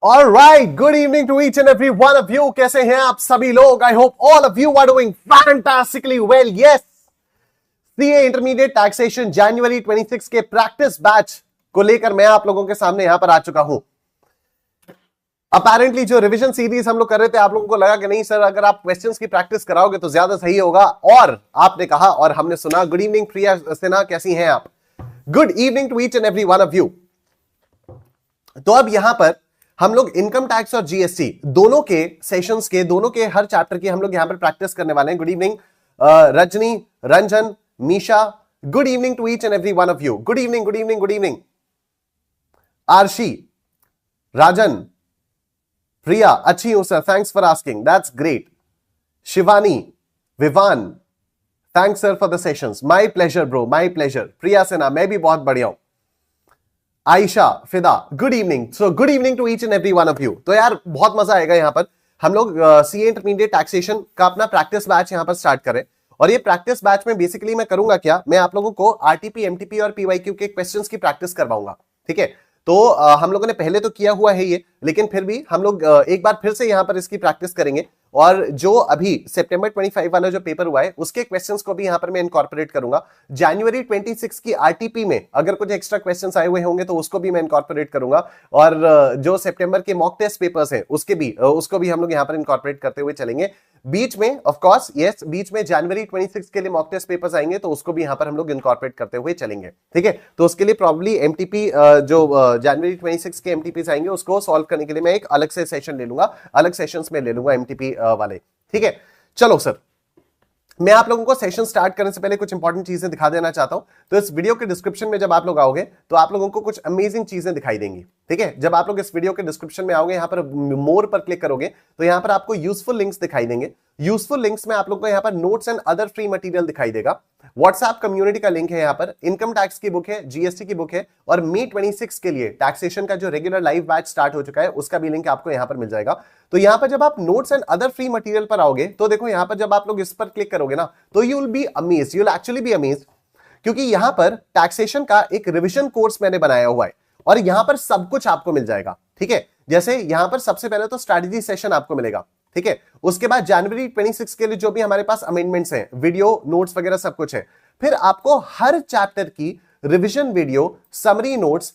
All right, good evening to each and every one of you. कैसे हैं आप सभी लोग? I hope all of you are doing fantastically well. Yes, CA Intermediate Taxation January 26 के practice batch को लेकर मैं आप लोगों के सामने यहां पर आ चुका हूं. अपेरेंटली जो रिवीजन सीरीज हम लोग कर रहे थे, आप लोगों को लगा कि नहीं सर, अगर आप क्वेश्चंस की प्रैक्टिस कराओगे तो ज्यादा सही होगा, और आपने कहा और हमने सुना. गुड इवनिंग प्रिया सिन्हा, कैसी हैं आप? Good evening to each and every one of you. तो अब यहां पर हम लोग इनकम टैक्स और जीएसटी दोनों के सेशंस के, दोनों के हर चैप्टर की हम लोग यहां पर प्रैक्टिस करने वाले हैं. Good evening Rajni, Ranjan, Misha, good evening to each and every one of you. Good evening, good evening, good evening. Aarshi, Rajan, Priya, अच्छी हूं sir, thanks for asking, that's great. Shivani, Vivaan, thanks sir for the sessions. My pleasure bro, my pleasure. Priya Sinha, मैं भी बहुत बढ़िया हूं. Ayesha, Fida, good evening. So good evening to each and every one of you. तो यार बहुत मजा आएगा. यहां पर हम लोग सीए इंटरमीडिएट टैक्सेशन का अपना प्रैक्टिस बैच यहां पर स्टार्ट करें. और ये प्रैक्टिस बैच में बेसिकली मैं करूंगा क्या, मैं आप लोगों को आरटीपी, एमटीपी और पीवाईक्यू के क्वेश्चंस की प्रैक्टिस करवाऊंगा. ठीक है, तो हम लोगों ने पहले तो किया हुआ है ये, लेकिन फिर भी हम लोग एक बार फिर से यहां पर इसकी प्रैक्टिस करेंगे. और जो अभी सितंबर 25 वाला जो पेपर हुआ है उसके क्वेश्चंस को भी यहां पर मैं इनकॉर्पोरेट करूंगा. जनवरी 26 की आरटीपी में अगर कुछ एक्स्ट्रा क्वेश्चंस आए हुए होंगे तो उसको भी मैं इनकॉर्पोरेट करूंगा. और जो सितंबर के मॉक टेस्ट पेपर्स हैं उसको भी हम लोग यहां पर इनकॉर्पोरेट करते हुए चलेंगे. बीच में ऑफ कोर्स यस, बीच में जनवरी 26 के लिए मॉक टेस्ट पेपर्स आएंगे तो उसको भी यहां पर हम लोग इनकॉर्पोरेट करते हुए चलेंगे. ठीक है, तो उसके लिए प्रॉब्ली एमटीपी जो जनवरी 26 के एमटीपीस आएंगे उसको सॉल्व करने के लिए मैं एक अलग से सेशन ले लूंगा, अलग सेशंस में ले लूंगा एमटीपी वाले. ठीक है, चलो सर, मैं आप लोगों को सेशन स्टार्ट करने से पहले कुछ इंपॉर्टेंट चीजें दिखा देना चाहता हूं. तो इस वीडियो के डिस्क्रिप्शन में जब आप लोग आओगे तो आप लोगों को कुछ अमेजिंग चीजें दिखाई देंगी. ठीक है, जब आप लोग इस वीडियो के डिस्क्रिप्शन में आओगे, यहां पर मोर पर क्लिक करोगे तो यहां पर आपको यूजफुल लिंक्स दिखाई देंगे. यूजफुल लिंक्स में आप लोग को यहां पर notes and other free material दिखाई देगा. व्हाट्सएप कम्युनिटी का लिंक है, यहां पर इनकम टैक्स की बुक है, जीएसटी की बुक है, और May 26 के लिए टैक्सेशन का जो रेगुलर लाइव बैच स्टार्ट हो चुका है उसका भी लिंक आपको यहां पर मिल जाएगा. तो यहां पर जब आप notes and other free material पर आओगे तो देखो यहां पर जब आप लोग इस पर क्लिक करोगे ना तो you will be amazed, you will actually be amazed, क्योंकि यहां पर टैक्सेशन का एक रिवीजन कोर्स मैंने बनाया हुआ है और यहां पर सब कुछ आपको मिल जाएगा. ठीक है, जैसे यहां पर सबसे पहले तो स्ट्रैटेजी सेशन आपको मिलेगा. ठीक है, उसके बाद जनवरी 26 के लिए जो भी हमारे पास अमेंडमेंट्स हैं, वीडियो, नोट्स वगैरह सब कुछ है. फिर आपको हर चैप्टर की revision video, summary notes,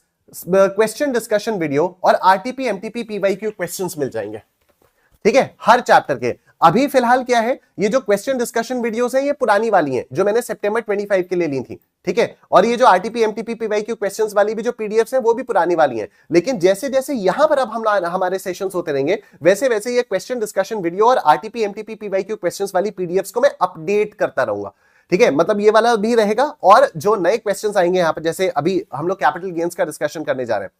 question discussion video और आरटीपी, एमटीपी, पीवाईक्यू क्वेश्चंस मिल जाएंगे. ठीक है, हर चैप्टर के. अभी फिलहाल क्या है, ये जो क्वेश्चन डिस्कशन वीडियोस हैं ये पुरानी वाली हैं जो मैंने सितंबर 25 के लिए ली थी. ठीक है, और ये जो आरटीपी, एमटीपी, पीवाईक्यू क्वेश्चंस वाली भी जो पीडीएफ्स हैं वो भी पुरानी वाली हैं. लेकिन जैसे जैसे यहां पर अब हमारे सेशंस होते रहेंगे वैसे वैसे ये क्वेश्चन डिस्कशन वीडियो और आरटीपी, एमटीपी, पीवाईक्यू क्वेश्चंस वाली पीडीएफ्स को मैं अपडेट करता रहूंगा. ठीक है, मतलब ये वाला भी रहेगा और जो नए क्वेश्चंस आएंगे यहां पर, जैसे अभी हम लोग कैपिटल गेन्स का डिस्कशन करने जा रहे हैं.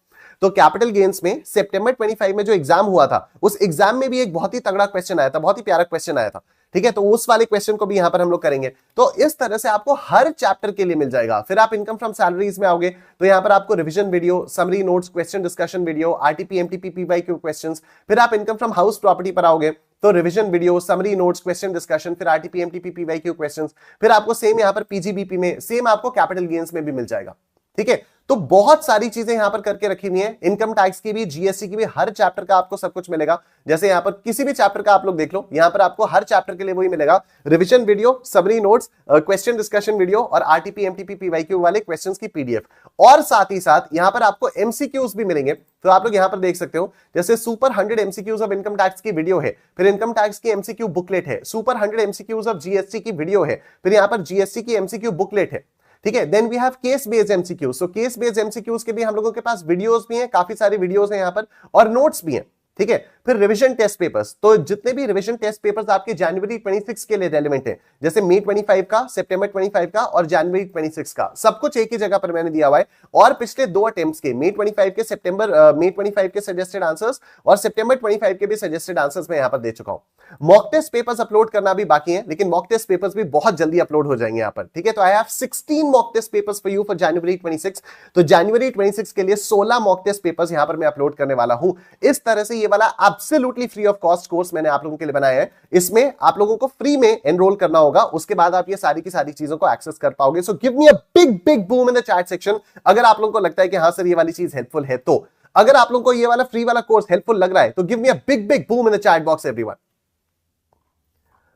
तो कैपिटल गेन्स में सितंबर 25 में जो एग्जाम हुआ था उस एग्जाम में भी एक बहुत ही तगड़ा क्वेश्चन आया था, बहुत ही प्यारा क्वेश्चन आया था. ठीक है, तो उस वाले क्वेश्चन को भी यहां पर हम लोग करेंगे. तो इस तरह से आपको हर चैप्टर के लिए मिल जाएगा. फिर आप इनकम फ्रॉम सैलरीज में आओगे तो यहां पर आपको revision video, summary notes, question discussion video, RTP, MTP, PYQ questions. फिर आप इनकम फ्रॉम हाउस प्रॉपर्टी पर आओगे तो revision video, summary notes, question discussion, फिर आरटीपी, एमटीपी, पीवाईक्यू क्वेश्चंस. फिर आपको सेम यहां पर पीजीबीपी में, सेम आपको कैपिटल गेन्स में भी मिल जाएगा. ठीक है, तो बहुत सारी चीजें यहां पर करके रखी हुई हैं. इनकम टैक्स की भी, जीएसटी की भी, हर चैप्टर का आपको सब कुछ मिलेगा. जैसे यहां पर किसी भी चैप्टर का आप लोग देख लो, यहां पर आपको हर चैप्टर के लिए वही मिलेगा, revision video, summary notes, question discussion video और आरटीपी, एमटीपी, पीवाईक्यू वाले क्वेश्चंस की पीडीएफ. और साथ ही साथ यहां पर आपको एमसीक्यूज भी मिलेंगे. तो आप लोग यहां पर देख सकते हो, जैसे super 100 MCQs of income tax की वीडियो है, फिर इनकम टैक्स की एमसीक्यू बुकलेट है, सुपर 100 एमसीक्यूज ऑफ जीएसटी की वीडियो है, फिर यहां पर जीएसटी की एमसीक्यू बुकलेट है. ठीक है, then we have case based MCQs. So case based MCQs के भी हम लोगों के पास वीडियोस भी हैं, काफी सारी वीडियोस हैं यहां पर, और नोट्स भी हैं. ठीक है, फिर रिवीजन टेस्ट पेपर्स. तो जितने भी रिवीजन टेस्ट पेपर्स आपके जनवरी 26 के लिए रेलेवेंट है, जैसे May 25 का, सितंबर 25 का और जनवरी 26 का, सब कुछ एक ही जगह पर मैंने दिया हुआ है. और पिछले 2 अटेम्प्ट्स के, May 25 के, May 25 के सजेस्टेड आंसर्स और सितंबर 25 के भी सजेस्टेड आंसर्स मैं यहां पर दे चुका हूं. मॉक टेस्ट पेपर्स अपलोड करना भी बाकी है, लेकिन मॉक टेस्ट पेपर्स भी बहुत जल्दी अपलोड हो जाएंगे यहां पर. ठीक है, तो I have 16 mock test papers for you for January 26. तो जनवरी 26 के लिए 16 मॉक टेस्ट पेपर्स यहां पर मैं अपलोड करने वाला हूं. इस तरह से ये वाला absolutely free of cost course मैंने आप लोगों के लिए बनाया है. इसमें आप लोगों को फ्री में एनरोल करना होगा, उसके बाद आप ये सारी की सारी चीजों को एक्सेस कर पाओगे. So give me a big big boom in the chat section अगर आप लोगों को लगता है कि हां सर ये वाली चीज हेल्पफुल है. तो अगर आप लोगों को ये वाला फ्री वाला कोर्स हेल्पफुल लग रहा है तो give me a big big boom in the chat box everyone,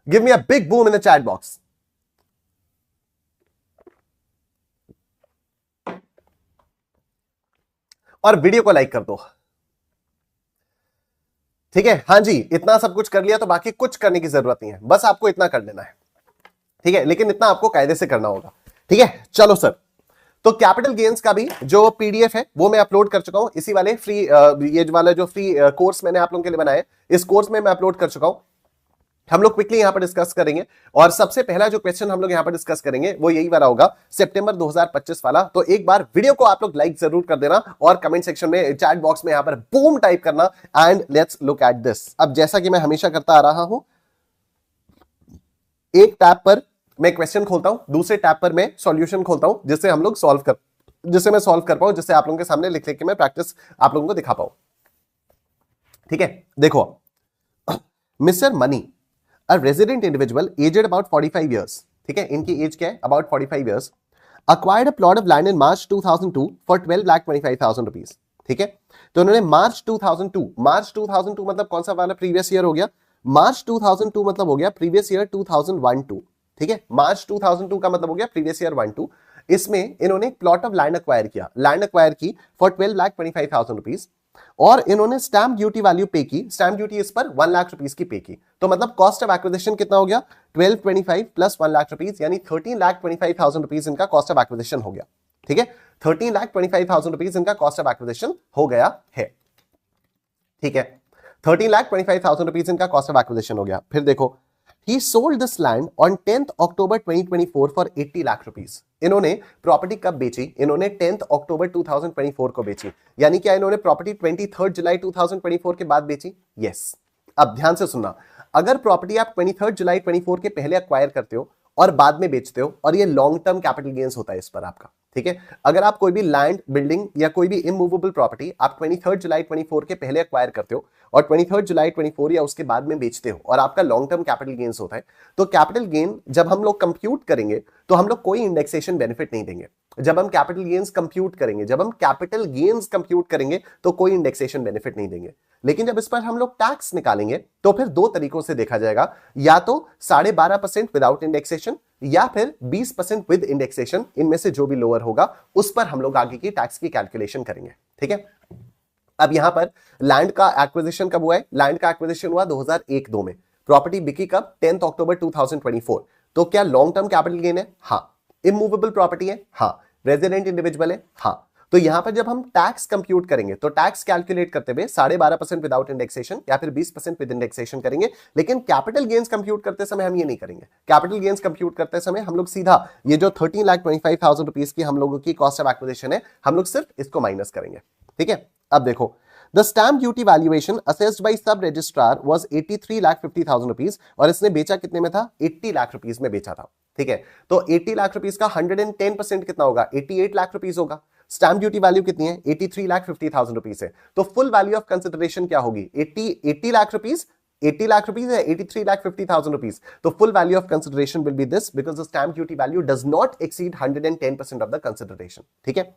give me a big boom in the chat box. और वीडियो को लाइक कर दो, ठीक है। हाँ जी, इतना सब कुछ कर लिया तो बाकी कुछ करने की जरूरत नहीं है, बस आपको इतना कर लेना है, ठीक है। लेकिन इतना आपको कायदे से करना होगा, ठीक है। चलो सर, तो कैपिटल गेन्स का भी जो पीडीएफ है वो मैं अपलोड कर चुका हूं, इसी वाले फ्री ये वाला जो फ्री कोर्स मैंने आप लोगों के लिए बनाया है, इस कोर्स में मैं अपलोड कर चुका हूं। हम लोग क्विकली यहां पर डिस्कस करेंगे, और सबसे पहला जो क्वेश्चन हम लोग यहां पर डिस्कस करेंगे वो यही वाला होगा, सितंबर 2025 वाला। तो एक बार वीडियो को आप लोग लाइक जरूर कर देना, और कमेंट सेक्शन में चैट बॉक्स में यहां पर बूम टाइप करना, and let's look at this. अब जैसा कि मैं हमेशा करता आ रहा हूं, एक टैब पर मैं क्वेश्चन खोलता हूं, दूसरे टैब पर मैं सॉल्यूशन खोलता हूं, जिससे हम लोग जिससे मैं सॉल्व कर पाऊं, जिससे आप लोगों के सामने लिख लिख के मैं प्रैक्टिस आप लोगों को दिखा पाऊं, ठीक है। देखो, mister money, a resident individual aged about 45 years, ठीक है, इनकी एज क्या है, about 45 years, acquired a plot of land in March 2002 for 12,25,000 rupees, ठीक है। तो उन्होंने मार्च 2002 मतलब कौन सा वाला प्रीवियस ईयर हो गया, मार्च 2002 मतलब हो गया प्रीवियस ईयर 2001-2, ठीक है। मार्च 2002 का मतलब हो गया प्रीवियस ईयर 1-2। इसमें इन्होंने प्लॉट ऑफ लैंड अक्वायर किया, लैंड अक्वायर की फॉर 12,25,000 रुपीज, और इन्होंने स्टैंप ड्यूटी वैल्यू पे की, स्टैंप ड्यूटी इस पर 1 लाख रुपीस की पे की। तो मतलब कॉस्ट ऑफ एक्विजिशन कितना हो गया, 1225 प्लस 1 लाख रुपीस, यानी 13,25,000 रुपीस इनका कॉस्ट ऑफ एक्विजिशन हो गया, ठीक है। 13,25,000 रुपीस इनका कॉस्ट ऑफ एक्विजिशन हो गया है, ठीक है। 13,25,000 रुपीस इनका कॉस्ट ऑफ एक्विजिशन हो गया। फिर देखो, he sold this land on 10th October 2024 for 80 lakh rupees. इन्होंने प्रॉपर्टी कब बेची, इन्होंने 10th अक्टूबर 2024 को बेची, यानी क्या इन्होंने प्रॉपर्टी 23 जुलाई 2024 के बाद बेची, यस। अब ध्यान से सुनना, अगर प्रॉपर्टी आप 23 जुलाई 24 के पहले अक्वायर करते हो और बाद में बेचते हो, और ये लॉन्ग टर्म कैपिटल गेन्स होता है इस पर आपका, ठीक है। अगर आप कोई भी लैंड, बिल्डिंग या कोई भी इमूवेबल प्रॉपर्टी आप 23 जुलाई 24 के पहले अक्वायर करते हो और 23 जुलाई 24 या उसके बाद में बेचते हो, और आपका लॉन्ग टर्म कैपिटल गेन्स होता है, तो कैपिटल गेन जब हम लोग कंप्यूट करेंगे तो हम लोग कोई इंडेक्सेशन बेनिफिट नहीं देंगे। जब हम कैपिटल गेन्स कंप्यूट करेंगे, जब हम कैपिटल गेन्स कंप्यूट करेंगे तो कोई इंडेक्सेशन बेनिफिट नहीं देंगे। लेकिन जब इस पर हम लोग टैक्स निकालेंगे तो फिर दो तरीकों से देखा जाएगा, या तो 12.5% विदाउट इंडेक्सेशन, या फिर 20% विद इंडेक्सेशन, इनमें से जो भी लोअर होगा उस पर हम लोग आगे की टैक्स की कैलकुलेशन करेंगे, ठीक है। अब यहां पर लैंड का एक्विजिशन कब हुआ है, लैंड का एक्विजिशन हुआ 2001-2 में, प्रॉपर्टी बिकी कब, 10 अक्टूबर 2024। तो क्या लॉन्ग टर्म कैपिटल गेन है, हाँ। इमूवेबल प्रॉपर्टी है, हाँ। रेजिडेंट इंडिविजुअल है, हाँ। तो यहां पर जब हम टैक्स कंप्यूट करेंगे तो टैक्स कैलकुलेट करते हुए 12.5% विदाउट इंडेक्सेशन या फिर 20% विद इंडेक्सेशन करेंगे। लेकिन कैपिटल गेन्स कंप्यूट करते समय हम ये नहीं करेंगे। कैपिटल गेन्स कंप्यूट करते समय हम लोग सीधा ये जो 13,25,000 रुपीस की हम लोगों की कॉस्ट ऑफ एक्विजिशन है, हम लोग सिर्फ इसको माइनस करेंगे, ठीक है। अब देखो, the stamp duty valuation assessed by sub registrar was 83,50,000 rupees, और इसने बेचा कितने में था, 80 लाख रुपीस में बेचा था, ठीक है। तो 80 लाख रुपीस का 110% कितना होगा, 88 लाख रुपीस होगा। स्टैम्प ड्यूटी वैल्यू कितनी है, 83,50,000 रुपीस है। तो फुल वैल्यू ऑफ कंसिडरेशन क्या होगी, 80 लाख रुपीस, 80 लाख रुपीस है, 83,50,000 रुपीस। तो full value of consideration will B this, because the stamp duty value does not exceed 110% of the consideration, ठीक है।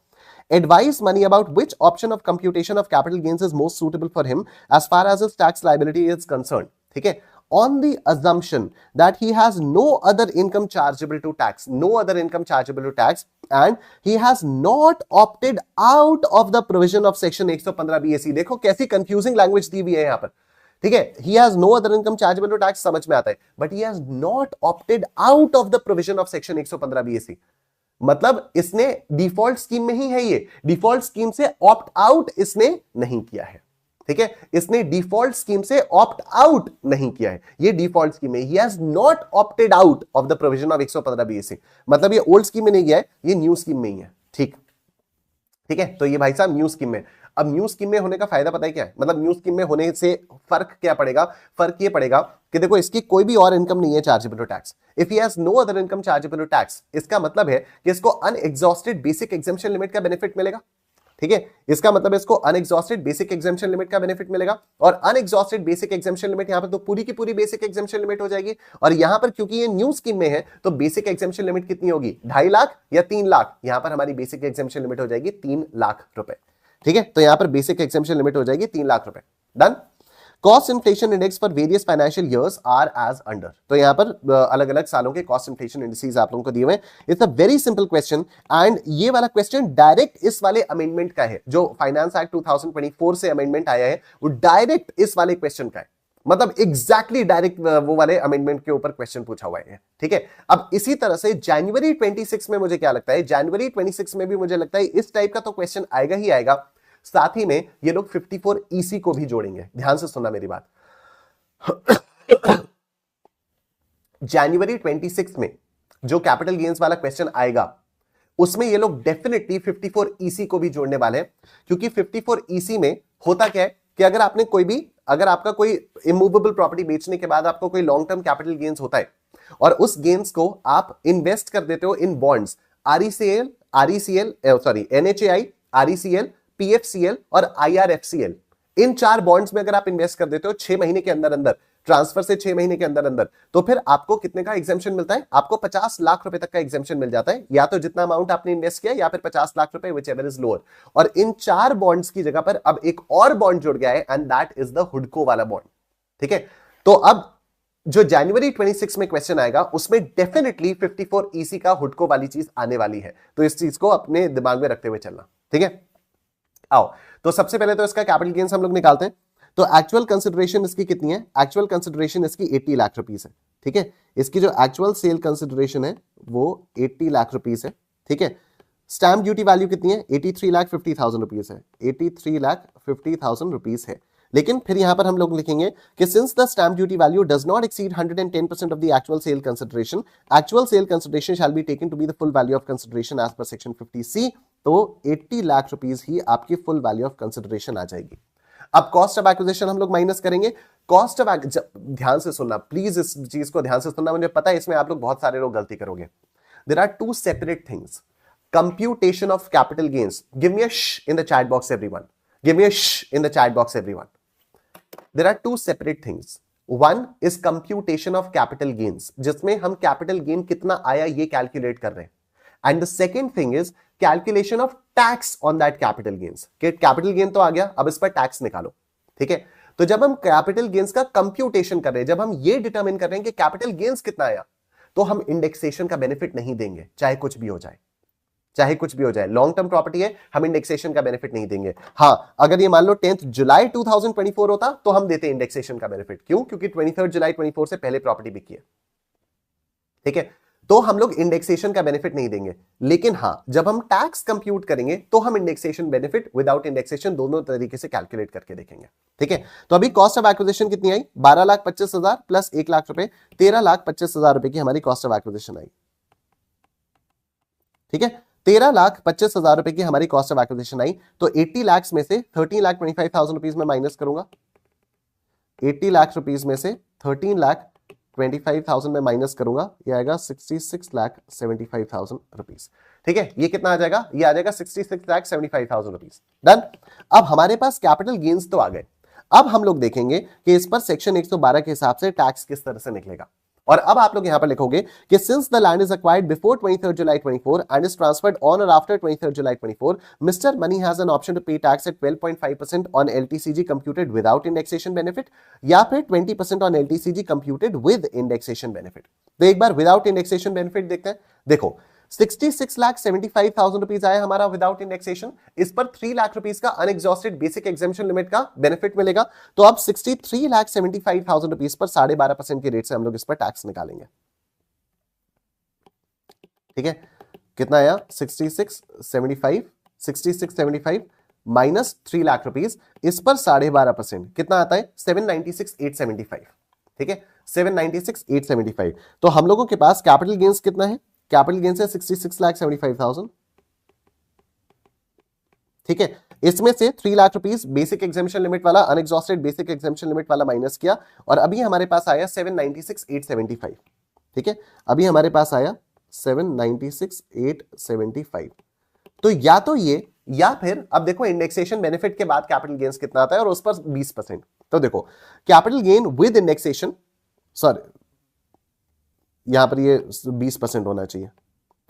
Advise Money about which option of computation of capital gains is most suitable for him as far as his tax liability is concerned, ठीक है। On the assumption that he has no other income chargeable to tax, no other income chargeable to tax, and he has not opted out of the provision of section 115 BAC। देखो कैसी confusing language दी हुई है यहां पर, ठीक है। He has no other income chargeable to tax समझ में आता है, but he has not opted out of the provision of section 115 BAC। मतलब इसने डिफॉल्ट स्कीम में ही है, ये डिफॉल्ट स्कीम से ऑप्ट आउट इसने नहीं किया है, ठीक है। इसने डिफॉल्ट स्कीम से ऑप्ट आउट नहीं किया है, ये डिफॉल्ट स्कीम में, he has not opted out of the provision of 115 BSc. मतलब ये ओल्ड स्कीम में नहीं गया है, ये न्यू स्कीम में ही है, ठीक है। तो ये भाई साहब न्यू स्कीम में। अब न्यू स्कीम में होने का फायदा पता है क्या है, मतलब न्यू स्कीम में होने से फर्क क्या पड़ेगा, फर्क ये पड़ेगा कि देखो इसकी कोई भी और इनकम नहीं है chargeable to tax. If he has no other income chargeable to tax, इसका मतलब है कि इसको अनएग्जॉस्टेड बेसिक एग्जेम्पशन लिमिट का बेनिफिट मिलेगा, ठीक है। इसका मतलब इसको अनएग्जॉस्टेड बेसिक एग्जेम्पशन लिमिट का बेनिफिट मिलेगा, और अनएग्जॉस्टेड बेसिक एग्जेम्पशन लिमिट यहां पर तो पूरी की पूरी बेसिक एग्जेम्पशन लिमिट हो जाएगी। और यहां पर क्योंकि ये न्यू स्कीम में है तो बेसिक एग्जेम्पशन लिमिट कितनी होगी, 2.5 लाख या 3 लाख। यहां पर हमारी बेसिक एग्जेम्पशन लिमिट हो जाएगी 3 लाख रुपए, ठीक है, तो यहां पर बेसिक एग्जेम्पशन लिमिट हो जाएगी 3 लाख रुपए। Done. Cost inflation index for various financial years are as under. तो यहां पर अलग अलग सालों के कॉस्ट इन्फ्लेशन इंडिसेस आप लोगों को दिए हुए। It's a very simple question and ये वाला क्वेश्चन डायरेक्ट इस वाले अमेंडमेंट का है, जो फाइनेंस एक्ट 2024 से अमेंडमेंट आया है, वो डायरेक्ट इस वाले क्वेश्चन का है। मतलब एग्जैक्टली डायरेक्ट वो वाले अमेंडमेंट के ऊपर क्वेश्चन पूछा हुआ है। ठीक है, अब इसी तरह से जनवरी 26 में मुझे क्या लगता है, जनवरी 26 में भी मुझे लगता है इस टाइप का तो क्वेश्चन आएगा ही आएगा। साथ ही में ये लोग 54 ईसी को भी जोड़ेंगे। ध्यान से सुनना मेरी बात। जनवरी 26 में जो कैपिटल गेन्स वाला क्वेश्चन आएगा उसमें ये लोग डेफिनेटली 54 ईसी को भी जोड़ने वाले हैं, क्योंकि 54 ईसी में होता क्या है कि अगर आपका कोई इमूवेबल प्रॉपर्टी बेचने के बाद आपको कोई लॉन्ग टर्म कैपिटल गेन्स होता है और उस गेन्स को आप इन्वेस्ट कर देते हो इन बॉन्ड्स, एनएचएआई, आरईसीएल, पीएफसीएल और आईआरएफसीएल, इन 4 बॉन्ड्स में अगर आप इन्वेस्ट कर देते हो 6 महीने के अंदर अंदर, ट्रांसफर से 6 महीने के अंदर अंदर, तो फिर आपको कितने का एग्जेम्पशन मिलता है? आपको 50 लाख रुपए तक का एग्जेम्पशन मिल जाता है, या तो जितना अमाउंट आपने इन्वेस्ट किया या फिर 50 लाख रुपए, विच एवर इज लोअर। और इन 4 बॉन्ड्स की जगह पर अब एक और बॉन्ड जुड़ गया है एंड दैट इज द हुडको वाला बॉन्ड। ठीक है, तो अब जो जनवरी 26 में क्वेश्चन आएगा उसमें डेफिनेटली 54 ईसी का हुडको वाली चीज आने वाली है, तो इस चीज को अपने दिमाग में रखते हुए चलना। ठीक है, आओ तो सबसे पहले तो इसका कैपिटल गेन्स हम लोग निकालते हैं। तो एक्चुअल कंसिडरेशन इसकी कितनी है? एक्चुअल कंसिडरेशन इसकी 80 लाख रुपीस है। ठीक है, इसकी जो एक्चुअल सेल कंसिडरेशन है वो 80 लाख रुपीस है। ठीक है, स्टैंप ड्यूटी वैल्यू कितनी है? 83,50,000 रुपीस है। 83,50,000 रुपीस है। लेकिन फिर यहां पर हम लोग लिखेंगे कि since the stamp duty value does not exceed 110% of the actual sale consideration shall be taken to be the full value of consideration as per section 50C। तो 80 लाख रुपीस ही आपकी फुल वैल्यू ऑफ कंसिडरेशन आ जाएगी। अब cost of acquisition हम लोग minus करेंगे। Cost of, ध्यान से सुनना प्लीज, इस चीज को ध्यान से सुनना, मुझे पता है इसमें आप लोग बहुत सारे लोग गलती करोगे। There are 2 separate things. Computation of capital gains, give me a श in the chat box everyone, give me a श in the chat box everyone. There are 2 separate things. One is computation of capital gains, जिसमें हम capital gain कितना आया ये calculate कर रहे हैं, and the second thing is calculation of tax on that capital gains. Capital gain तो आ गया, अब इस पर टैक्स निकालो। ठीक है, तो जब हम कैपिटल गेन्स का कंप्यूटेशन कर रहे हैं, जब हम ये डिटरमिन कर रहे हैं कि कैपिटल गेन्स कितना आया, तो हम इंडेक्सेशन का बेनिफिट नहीं देंगे, चाहे कुछ भी हो जाए, चाहे कुछ भी हो जाए। लॉन्ग टर्म प्रॉपर्टी है, हम इंडेक्सेशन का बेनिफिट नहीं देंगे। हां, अगर ये मान लो 10 जुलाई 2024 होता तो हम देते इंडेक्सेशन का बेनिफिट। क्यों? क्योंकि 23 जुलाई 24 से पहले प्रॉपर्टी बिकी है। ठीक है, तो हम लोग इंडेक्सेशन का बेनिफिट नहीं देंगे। लेकिन हां, जब हम टैक्स कंप्यूट करेंगे तो हम इंडेक्सेशन बेनिफिट, विदाउट इंडेक्सेशन, दोनों तरीके से कैलकुलेट करके देखेंगे। ठीक है, तो अभी कॉस्ट ऑफ एक्विजिशन कितनी आई? 12,25,000 प्लस 1 लाख रुपए, 13,25,000 रुपए की हमारी कॉस्ट ऑफ एक्विजिशन आई। ठीक है, 13,25,000 रुपए की हमारी कॉस्ट ऑफ एक्विजिशन आई। तो 80 लाख में से 13,25,000 रुपीज में माइनस करूंगा। 80 लाख रुपीज में से 13,25,000 में माइनस करूंगा, ये आएगा 66,75,000 रुपीज। ठीक है, ये कितना आ जाएगा? ये आ जाएगा 66,75,000 रुपीज। डन। अब हमारे पास कैपिटल गेन्स तो आ गए। अब हम लोग देखेंगे कि इस पर सेक्शन 112 के हिसाब से टैक्स किस तरह से निकलेगा। और अब आप लोग यहां पर लिखोगे कि since the land is acquired before 23 July 24 and is transferred on or after 23 July 24, mister money has an option to pay tax at 12.5% on LTCG computed without indexation benefit, या फिर 20% on LTCG computed with indexation benefit. तो एक बार without indexation benefit देखते हैं। देखो, 66,75,000 rupees आया हमारा without indexation. इस पर 3 लाख रुपीज का अनएग्जॉस्टेड बेसिक एग्जेम्पशन लिमिट का बेनिफिट मिलेगा। तो अब 63,75,000 रुपीज पर 12.5% के रेट से हम लोग इस पर टैक्स निकालेंगे। ठीक है, कितना आया? 6675 माइनस 3 लाख रुपीज, इस पर 12.5% कितना आता है? 796,875। ठीक है, 796,875। तो हम लोगों के पास कैपिटल गेन्स कितना है? कैपिटल गेन्स है 66,75,000। ठीक है, इसमें से 3 lakh rupees basic exemption limit वाला, अनएग्जॉस्टेड बेसिक एग्जेम्पशन लिमिट वाला माइनस किया, और अभी हमारे पास आया 796,875। ठीक है, अभी हमारे पास आया 796,875। तो या तो ये, या फिर अब देखो इंडेक्सेशन बेनिफिट के बाद कैपिटल गेन्स कितना आता है और उस पर 20%। तो देखो, capital gain with indexation, sorry यहां पर ये 20% होना चाहिए।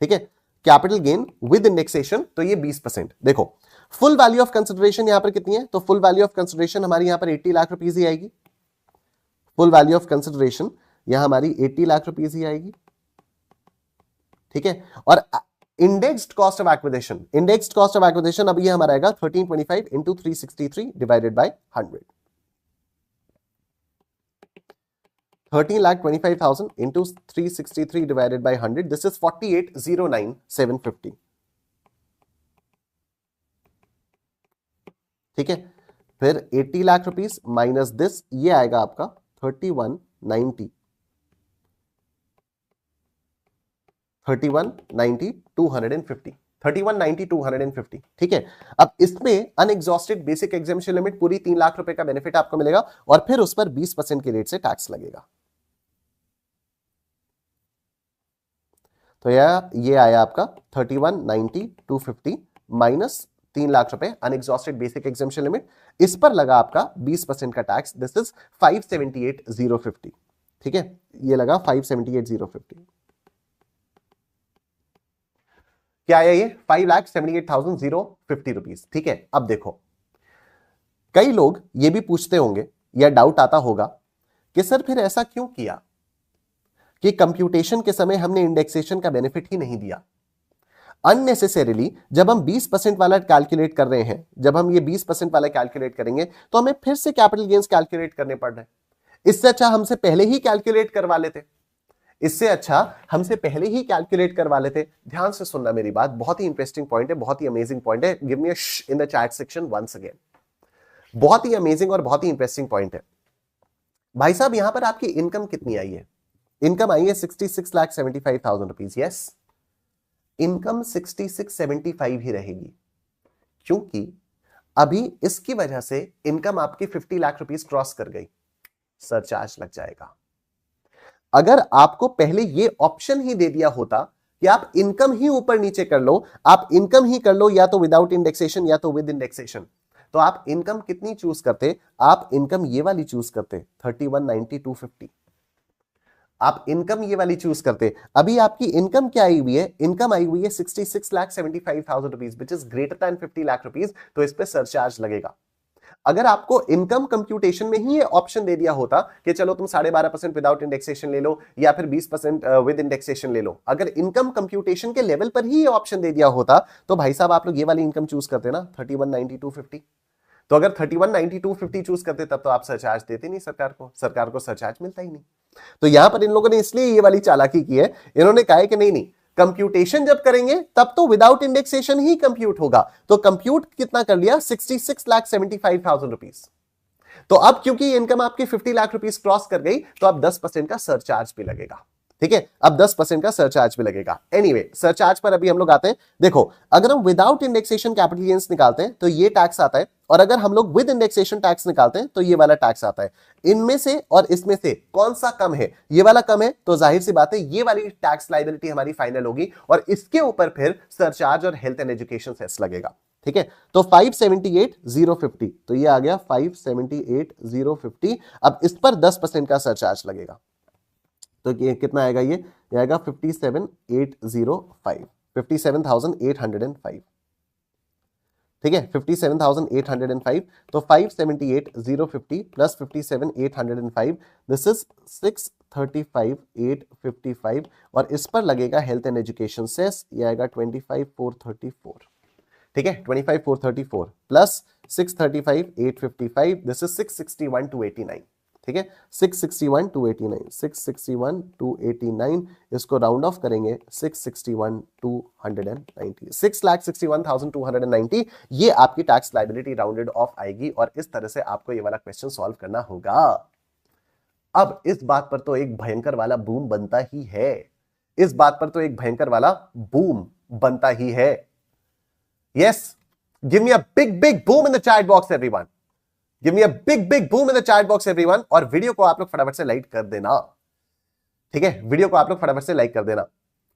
ठीक है, कैपिटल गेन विद इंडेक्सेशन, तो ये 20%। देखो, फुल वैल्यू ऑफ कंसिडरेशन यहां पर कितनी है? तो फुल वैल्यू ऑफ कंसिडरेशन हमारी यहां पर 80 लाख रुपीस ही आएगी। फुल वैल्यू ऑफ कंसिडरेशन यहां हमारी 80 लाख रुपीस ही आएगी, ठीक है। और indexed cost of acquisition, indexed cost of acquisition अब ये हमारा आएगा 1325 into 363 divided by 100। 13,25,000 into 363 divided by 100. This is 48,09,750. ठीक है, फिर 80 लाख रुपीस माइनस दिस, ये आएगा आपका 3190, 3190 250, 3190 250, ठीक है। अब इसमें अनएग्जॉस्टेड बेसिक एग्जेम्पशन लिमिट पूरी 3 लाख रुपए का बेनिफिट आपको मिलेगा और फिर उस पर 20% के रेट से टैक्स लगेगा। तो ये आया आपका 3190 250 माइनस 3 लाख रुपए अनएग्जॉस्टेड बेसिक एग्जेम्पशन लिमिट, इस पर लगा आपका 20% का टैक्स, दिस इज 578,050, ठीक है, ये लगा 578,050। क्या आया ये? 5,78,050 रुपीस, ठीक है। अब देखो, कई लोग ये भी पूछते होंगे या डाउट आता होगा कि सर फिर ऐसा क्यों किया कि कंप्यूटेशन के समय हमने इंडेक्सेशन का बेनिफिट ही नहीं दिया। अननेसेसरीली जब हम 20% वाला कैलकुलेट कर रहे हैं, जब हम ये 20% वाला कैलकुलेट करेंगे तो हमें फिर से कैपिटल गेन्स कैलकुलेट करने पड़ रहे हैं। इससे अच्छा हमसे पहले ही कैलकुलेट करवा लेते, इससे अच्छा हमसे पहले ही कैलकुलेट करवा लेते। ध्यान से सुनना मेरी बात, बहुत ही इंटरेस्टिंग पॉइंट है, बहुत ही अमेजिंग पॉइंट है। गिव मी अ श in the chat section once again. बहुत ही अमेजिंग और बहुत ही इंटरेस्टिंग पॉइंट है। भाई साहब यहां पर आपकी इनकम कितनी आई है? इनकम आई है 66,75,000 रुपीज। यस, इनकम 6675 ही रहेगी, क्योंकि अभी इसकी वजह से इनकम आपकी 50 लाख रुपीस क्रॉस कर गई, सरचार्ज लग जाएगा। अगर आपको पहले ये ऑप्शन ही दे दिया होता कि आप इनकम ही ऊपर नीचे कर लो, आप इनकम ही कर लो या तो विदाउट इंडेक्सेशन या तो विद इंडेक्सेशन, तो आप इनकम कितनी चूज करते? आप इनकम ये वाली चूज करते 3190 250, आप इनकम ये वाली चूज करते। अभी आपकी इनकम क्या आई हुई है? इनकम आई हुई है 66,75,000 rupees, which is greater than 50 lakh rupees, तो इस पे सरचार्ज लगेगा। अगर आपको इनकम कंप्यूटेशन में ही ये ऑप्शन दे दिया होता कि चलो तुम 12.5% विदाउट इंडेक्सेशन ले लो या फिर 20% विद इंडेक्सेशन ले लो, अगर इनकम कंप्यूटेशन के लेवल पर ही ये ऑप्शन दे दिया होता तो भाई साहब आप लोग ये वाली इनकम चूज करते ना 3190 250। तो अगर 3190 250 चूज करते तब तो आप सरचार्ज देते नहीं सरकार को सरचार्ज मिलता ही नहीं। तो यहां पर इन लोगों ने इसलिए ये वाली चालाकी की है, इन्होंने कहा है कि नहीं कंप्यूटेशन जब करेंगे तब तो विदाउट इंडेक्सेशन ही कंप्यूट होगा। तो कंप्यूट कितना कर लिया? 66,75,000 रुपीस। तो अब क्योंकि इनकम आपकी 50 लाख रुपीस क्रॉस कर गई तो अब 10% का सरचार्ज भी लगेगा, ठीक है, अब 10% का सरचार्ज भी लगेगा। एनीवे, सरचार्ज पर अभी हम लोग आते हैं। देखो, अगर हम विदाउट इंडेक्सेशन कैपिटल गेन्स निकालते हैं तो ये टैक्स आता है, और अगर हम लोग विद इंडेक्सेशन टैक्स निकालते हैं तो ये वाला टैक्स आता है। इनमें से और इसमें से कौन सा कम है? ये वाला कम है, तो जाहिर सी बात है ये वाली टैक्स लायबिलिटी हमारी फाइनल होगी और इसके ऊपर फिर सरचार्ज और हेल्थ एंड एजुकेशन सेस लगेगा, ठीक है। तो 578,050, तो ये आ गया 578,050। अब इस पर 10% का सरचार्ज लगेगा, तो ये कितना आएगा? ये आएगा 57,805, 57,805, ठीक है, 57,805। तो 578,050 प्लस 57,805, दिस इज 635,855, और इस पर लगेगा हेल्थ एंड एजुकेशन सेस, ये आएगा 25,434, ठीक है, 25,434 प्लस 635,855, दिस इज 661,289, ठीक है, 661,289, 661,289, इसको राउंड ऑफ करेंगे 661,290, 6,61,290, ये आपकी टैक्स लायबिलिटी राउंडेड ऑफ आएगी। और इस तरह से आपको ये वाला क्वेश्चन सॉल्व करना होगा। अब इस बात पर तो एक भयंकर वाला बूम बनता ही है, इस बात पर तो एक भयंकर वाला बूम बनता ही है। Yes, give me a big big boom in the chat box everyone, give me a big big boom in the chat box everyone. और वीडियो को आप लोग फटाफट से लाइक कर देना, ठीक है, वीडियो को आप लोग फटाफट से लाइक कर देना।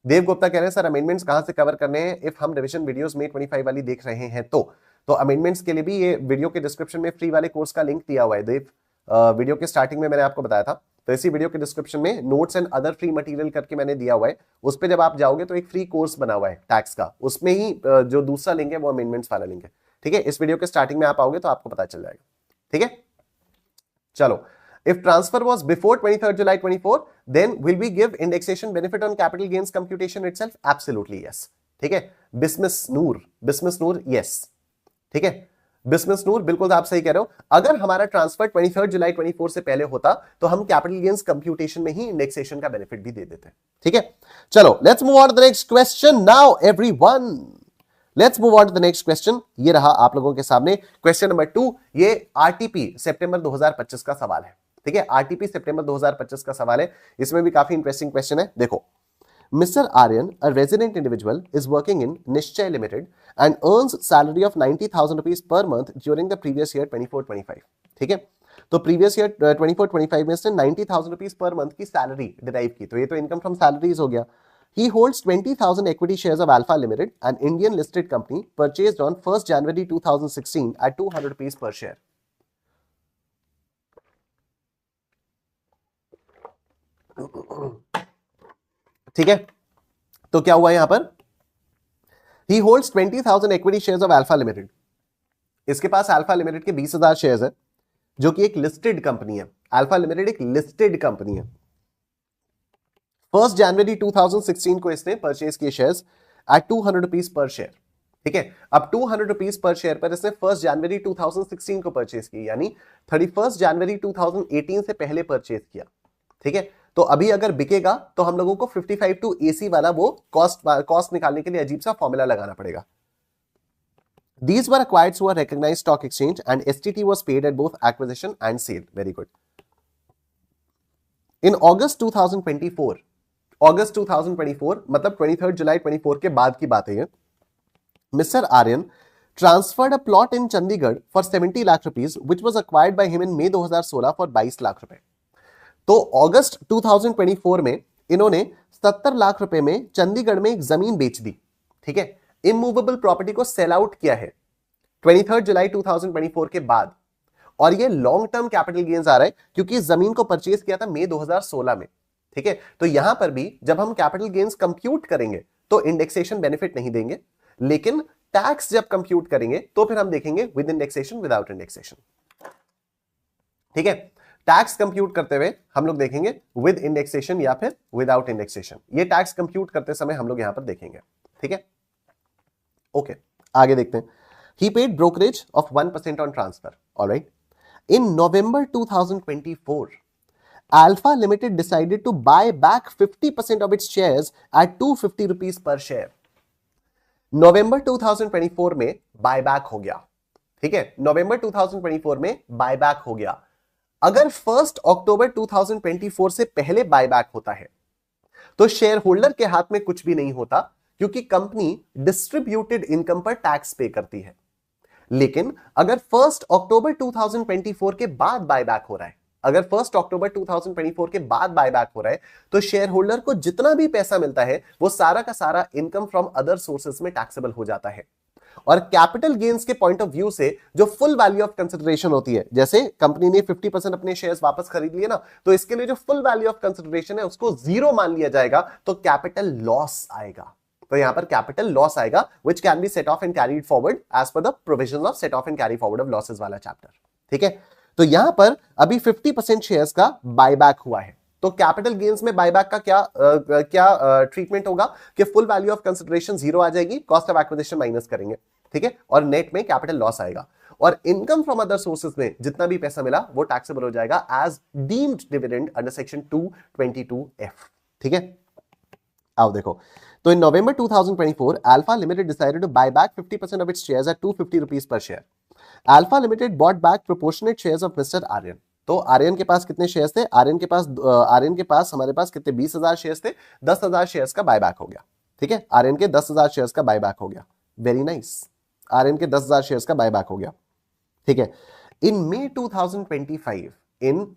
देव गुप्ता कह रहे हैं सर अमेंडमेंट्स कहां से कवर करने हैं इफ हम रिवीजन वीडियोस में 25 वाली देख रहे हैं तो अमेंडमेंट्स के लिए भी ये वीडियो के डिस्क्रिप्शन में फ्री वाले कोर्स का लिंक दिया हुआ है। देव, वीडियो के स्टार्टिंग में मैंने आपको बताया था, तो इसी वीडियो के डिस्क्रिप्शन में notes and other free material करके मैंने दिया हुआ है, उस पर जब आप जाओगे तो एक फ्री कोर्स बना हुआ है टैक्स का, उसमें ही जो दूसरा लिंक है वो अमेंडमेंट्स वाला लिंक है। ठीक है, इस वीडियो के स्टार्टिंग में आप आओगे तो आपको पता चल जाएगा। ठीक है, चलो, if transfer was before 23rd July 24, then will we give indexation benefit on capital gains computation itself? Absolutely yes. ठीक है, बिस्मिस नूर yes. ठीक है, बिस्मिस नूर बिल्कुल आप सही कह रहे हो। अगर हमारा ट्रांसफर 23rd जुलाई 24 से पहले होता तो हम कैपिटल गेन्स कंप्यूटेशन में ही इंडेक्सेशन का बेनिफिट भी दे देते। ठीक है, चलो let's move on to the next question now everyone. Let's move on to the next question. ये रहा आप लोगों के सामने क्वेश्चन नंबर 2। ये आरटीपी सितंबर 2025 का सवाल है। ठीक है, आरटीपी सितंबर 2025 का सवाल है। इसमें भी काफी इंटरेस्टिंग क्वेश्चन है। देखो, Mr. Aryan, a resident individual, is working in Nischay Limited and earns salary of 90,000 rupees per month during the previous year 24-25. ठीक है, तो प्रीवियस ईयर 24-25 में इसने 90,000 रुपीज पर मंथ की सैलरी डिराइव की, तो ये तो इनकम फ्रॉम सैलरीज हो गया। He holds 20,000 equity shares of Alpha Limited, an Indian listed company, purchased on 1st January 2016 at 200 rupees per share. ठीक है, तो क्या हुआ यहां पर? He holds 20,000 equity shares of Alpha Limited. इसके पास अल्फा लिमिटेड के 20,000 शेयर्स है, जो कि एक लिस्टेड कंपनी है। अल्फा लिमिटेड एक लिस्टेड कंपनी है। 1st जनवरी 2016 को इसने परचेज किए shares at 200 rupees per share. ठीक है, अब 200 रुपीज पर शेयर पर इसने 1st जनवरी 2016 को परचेज की, यानी 31 जनवरी 2018 से पहले परचेज किया। ठीक है, तो अभी अगर बिकेगा तो हम लोगों को 55 टू एसी वाला वो कॉस्ट निकालने के लिए अजीब सा फॉर्मूला लगाना पड़ेगा। These were acquired through a recognized stock exchange and STT was paid at both acquisition and sale. Very good. In August 2024, मतलब 23rd जुलाई 24 के बाद की बात है ये, Mr. Aryan transferred a plot in Chandigarh for 70 lakh rupees which was acquired by him in May 2016 for 22 lakh रुपए। तो अगस्त 2024 में इन्होंने 70 लाख रुपए में चंडीगढ़ में एक जमीन बेच दी। ठीक है, इमूवेबल प्रॉपर्टी को सेल आउट किया है 23rd जुलाई 2024 के बाद, और ये लॉन्ग टर्म कैपिटल गेन्स आ रहा है क्योंकि इस जमीन को परचेज किया था मई 2016 में। ठीक है, तो यहां पर भी जब हम कैपिटल गेन्स कंप्यूट करेंगे तो इंडेक्सेशन बेनिफिट नहीं देंगे, लेकिन टैक्स जब कंप्यूट करेंगे तो फिर हम देखेंगे विद इंडेक्सेशन विदाउट इंडेक्सेशन। ठीक है, टैक्स कंप्यूट करते हुए हम लोग देखेंगे विद इंडेक्सेशन या फिर विदाउट इंडेक्सेशन। ये टैक्स कंप्यूट करते समय हम लोग यहां पर देखेंगे। ठीक है, ओके, आगे देखते हैं। He paid brokerage of 1% on transfer. All right. In November 2024, Alpha Limited decided to buy back 50% of its shares at 250 rupees per share. November 2024 में बायबैक हो गया। ठीक है, November 2024 में बायबैक हो गया। अगर 1 अक्टूबर 2024 से पहले बायबैक होता है तो शेयर होल्डर के हाथ में कुछ भी नहीं होता, क्योंकि कंपनी डिस्ट्रीब्यूटेड इनकम पर टैक्स पे करती है। लेकिन अगर 1 अक्टूबर 2024 के बाद बायबैक हो रहा है, अगर 1 अक्टूबर 2024 के बाद बायबैक हो रहा है, तो शेयर होल्डर को जितना भी पैसा मिलता है वो सारा का सारा इनकम फ्रॉम अदर सोर्सेज में टैक्सेबल हो जाता है। और कैपिटल गेन्स के पॉइंट ऑफ व्यू से जो फुल वैल्यू ऑफ कंसिडरेशन होती है, जैसे कंपनी ने 50% अपने शेयर्स वापस खरीद लिए ना, तो इसके लिए जो फुल वैल्यू ऑफ कंसिडरेशन है उसको 0 मान लिया जाएगा, तो कैपिटल लॉस आएगा। तो यहां पर कैपिटल लॉस आएगा which can be set off and carried forward as per the provisions of set off and carry forward of losses वाला चैप्टर। ठीक है, तो यहां पर अभी 50% शेयर्स का बायबैक हुआ है, तो कैपिटल गेन्स में बायबैक का क्या ट्रीटमेंट होगा कि फुल वैल्यू ऑफ कंसिडरेशन 0 आ जाएगी, कॉस्ट ऑफ एक्विजिशन माइनस करेंगे। ठीक है, और नेट में कैपिटल लॉस आएगा, और इनकम फ्रॉम अदर सोर्सेज में जितना भी पैसा मिला वो टैक्सेबल हो जाएगा as deemed dividend under section 222F। ठीक है, आओ देखो, तो in November 2024, Alpha Limited decided to buy back 50% of its shares at 250 rupees per share. Alpha Limited bought back proportionate shares of Mr. Aryan. तो आर्यन के पास कितने शेयर्स थे? आर्यन के पास हमारे पास कितने 20,000 शेयर्स थे, 10,000 शेयर्स का बायबैक हो गया। ठीक है, आर्यन के 10,000 शेयर्स का बायबैक हो गया। वेरी नाइस, आर्यन के 10,000 शेयर्स का बायबैक हो गया। ठीक है, इन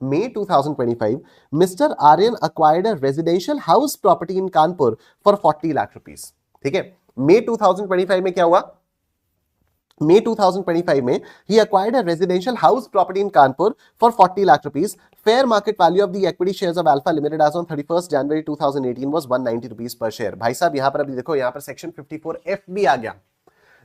May 2025, Mr. Aryan acquired a residential house property in Kanpur for 40 lakh rupees. ठीक है, May 2025 में क्या हुआ? May 2025 में he acquired a residential house property in Kanpur for 40 lakh rupees. Fair market value of the equity shares of Alpha Limited as on 31st January 2018 was 190 rupees per share. भाई साहब यहां पर अभी देखो, यहां पर सेक्शन 54F भी आ गया।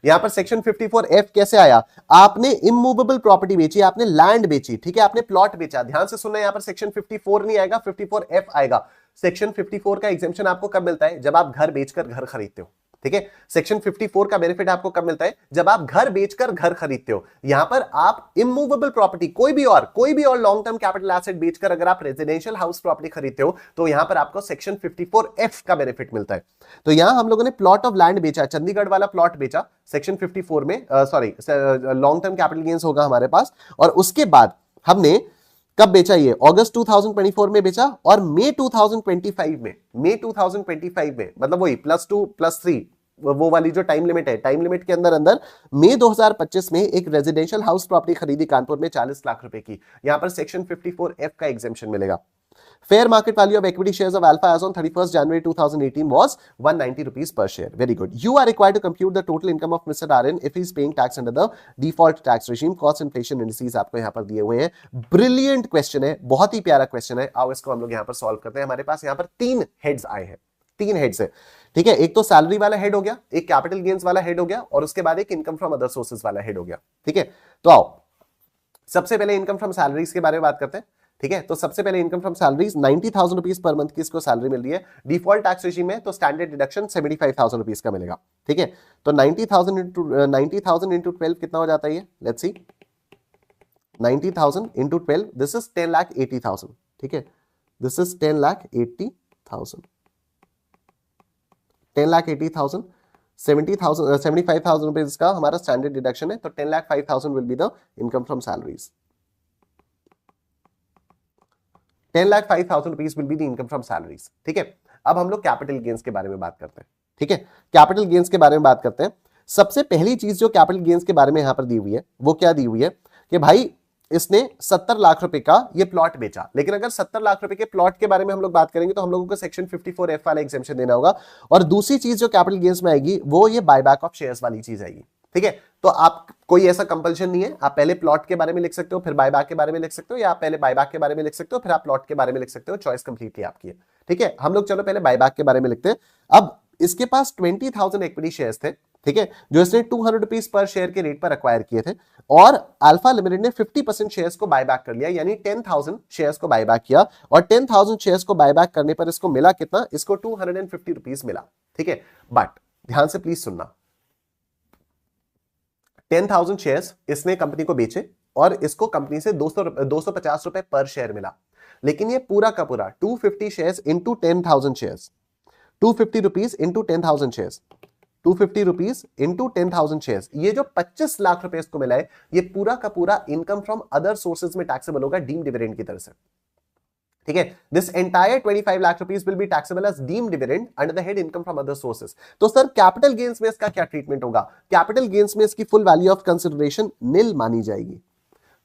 यहां पर सेक्शन 54F कैसे आया? आपने इमूवेबल प्रॉपर्टी बेची, आपने लैंड बेची, ठीक है, आपने प्लॉट बेचा। ध्यान से सुनना, यहां पर सेक्शन 54 नहीं आएगा, 54F आएगा। सेक्शन 54 का एग्जेम्पशन आपको कब मिलता है? जब आप घर बेचकर घर खरीदते हो, ठीक है। सेक्शन 54 का बेनिफिट आपको कब मिलता है? जब आप घर बेचकर घर खरीदते हो। यहां पर आप इमूवेबल प्रॉपर्टी, कोई भी और लॉन्ग टर्म कैपिटल एसेट बेचकर अगर आप रेजिडेंशियल हाउस प्रॉपर्टी खरीदते हो तो यहां पर आपको सेक्शन 54F का बेनिफिट मिलता है। तो यहां हम लोगों ने प्लॉट ऑफ लैंड बेचा, चंडीगढ़ वाला प्लॉट बेचा सेक्शन 54 में, sorry long term capital gains होगा हमारे पास। और उसके बाद हमने कब बेचा? ये अगस्त 2024 में बेचा और मई 2025 में, मतलब वही +2 +3 वो वाली जो टाइम लिमिट है, टाइम लिमिट के अंदर मई 2025 में एक रेजिडेंशियल हाउस प्रॉपर्टी खरीदी कानपुर में 40 लाख रुपए की। यहां पर सेक्शन 54F का एग्जेम्पशन मिलेगा। Fair market value of equity shares of Alpha as on 31st January 2018 was 190 rupees per share. Very good. You are required to compute the total income of Mr. Aryan if he is paying tax under the default tax regime. Cost inflation indices आपको यहाँ पर दिए हुए हैं। Brilliant question है, बहुत ही प्यारा question है। आओ इसको हम लोग यहाँ पर सॉल्व करते हैं। हमारे पास यहाँ पर 3 हेड्स आए हैं, 3 हेड्स है, ठीक है। एक तो सैलरी वाला हेड हो गया, एक कैपिटल गेन्स वाला हेड हो गया और उसके बाद एक इनकम फ्रॉम अदर सोर्सेज वाला हेड हो गया, ठीक है। तो आओ सबसे पहले इनकम फ्रॉम सैलरीज के बारे में बात करते हैं, ठीक है। तो सबसे पहले income from salaries 90,000 rupees per month की इसको सैलरी मिल रही है। डिफॉल्ट टैक्स रेजिम में तो स्टैंडर्ड डिडक्शन 75,000 रुपीज का मिलेगा, ठीक है। तो 90,000 इंटू 12 कितना हो जाता है ये? Let's see, 90,000 into 12, this is 10,80,000, ठीक है। दिस इज 10,80,000, 10,80,000, 75,000 रुपीज का हमारा स्टैंडर्ड डिडक्शन है, तो 10,05,000 will be the income from salaries. 10,05,000 rupees will be the income from salaries, ठीक है। अब हम लोग कैपिटल गेन्स के बारे में बात करते हैं, ठीक है। कैपिटल गेन्स के बारे में बात करते हैं। सबसे पहली चीज जो कैपिटल गेन्स के बारे में यहां पर दी हुई है वो क्या दी हुई है कि भाई इसने 70 लाख रुपए का ये प्लॉट बेचा। लेकिन अगर 70 लाख रुपए के प्लॉट के बारे में हम लोग बात करेंगे तो हम लोगों को सेक्शन 54F वाला एग्जेम्पशन देना होगा। और दूसरी चीज जो कैपिटल गेन्स में आएगी वो ये बायबैक ऑफ शेयर्स वाली चीज आएगी, ठीक है। तो आप कोई ऐसा कंपल्शन नहीं है, आप पहले प्लॉट के बारे में लिख सकते हो फिर बायबैक के बारे में लिख सकते हो, या आप पहले बायबैक के बारे में लिख सकते हो फिर आप प्लॉट के बारे में लिख सकते हो, चॉइस कंप्लीटली आपकी है, ठीक है। हम लोग चलो पहले बायबैक के बारे में लिखते हैं। अब इसके पास 20,000 इक्विटी शेयर्स थे, ठीक है, जो इसने 200 रुपीज पर शेयर के रेट पर एक्वायर किए थे और अल्फा लिमिटेड ने 50% शेयर्स को बायबैक कर लिया, यानी 10,000 शेयर्स को बायबैक किया और 10,000 शेयर्स को बायबैक करने पर इसको मिला कितना? इसको 250 रुपीज मिला, ठीक है। बट ध्यान से प्लीज सुनना, 10,000 शेयर्स इसने कंपनी को बेचे और इसको कंपनी से 250 रुपए पर शेयर मिला। लेकिन ये पूरा का पूरा 250 shares into 10,000 shares, 250 rupees into 10,000 shares, 250 rupees into 10,000 shares, ये जो 25 लाख रुपए इसको मिला है ये पूरा का पूरा इनकम फ्रॉम अदर सोर्सेज में टैक्सेबल होगा डीम्ड डिविडेंड की तरह से, ठीक है। This entire 25 lakh rupees will be taxable as deemed dividend under the head income from other sources. तो सर कैपिटल गेन्स में इसका क्या ट्रीटमेंट होगा? कैपिटल गेन्स में इसकी full value of consideration nil मानी जाएगी।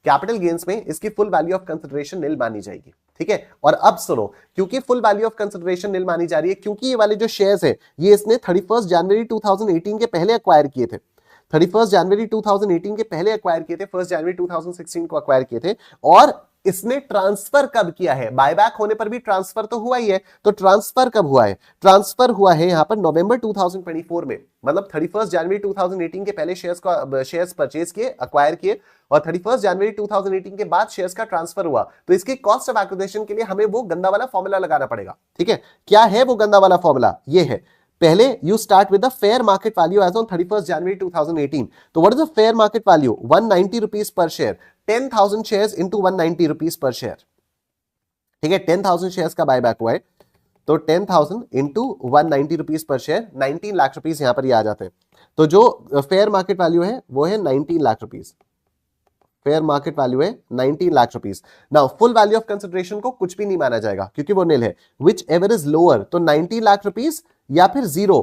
कैपिटल गेन्स में इसकी full value of consideration nil मानी जाएगी, ठीक है। और अब सुनो, क्योंकि full value of consideration nil मानी जा रही है, क्योंकि ये वाले जो शेयर्स है ये इसने 31 जनवरी 2018 के पहले एक्वायर किए थे, 31 जनवरी 2018 के पहले एक्वायर किए थे, 1 जनवरी 2016 को एक्वायर किए थे। और इसने ट्रांसफर कब किया है? बायबैक होने पर भी ट्रांसफर तो हुआ ही है, तो ट्रांसफर कब हुआ है? ट्रांसफर हुआ है यहां पर नवंबर 2024 में, मतलब 31 जनवरी 2018 के पहले शेयर्स परचेज किए, एक्वायर किए और 31 जनवरी 2018 के बाद शेयर्स का ट्रांसफर हुआ। तो इसकी कॉस्ट ऑफ एक्विजिशन के लिए हमें वो गंदा वाला फॉर्मूला लगाना पड़ेगा, ठीक है। क्या है वो गंदा वाला फॉर्मूला? ये है, पहले you start with the fair market value as on 31 January 2018। तो what is the fair market value? 190 rupees per share, 10,000 shares into 190 rupees per share, ठीक है। 10,000 शेयर्स का बायबैक हुआ है तो 10,000 into 190 rupees per share, 19 lakh rupees यहां पर ये आ जाते हैं। तो जो फेयर मार्केट वैल्यू है वो है 19 lakh rupees, fair market value है 19 lakh rupees. Now full value of consideration को कुछ भी नहीं माना जाएगा क्योंकि वो निल है। विच एवर इज लोअर, तो 90 लाख रुपीज या फिर जीरो,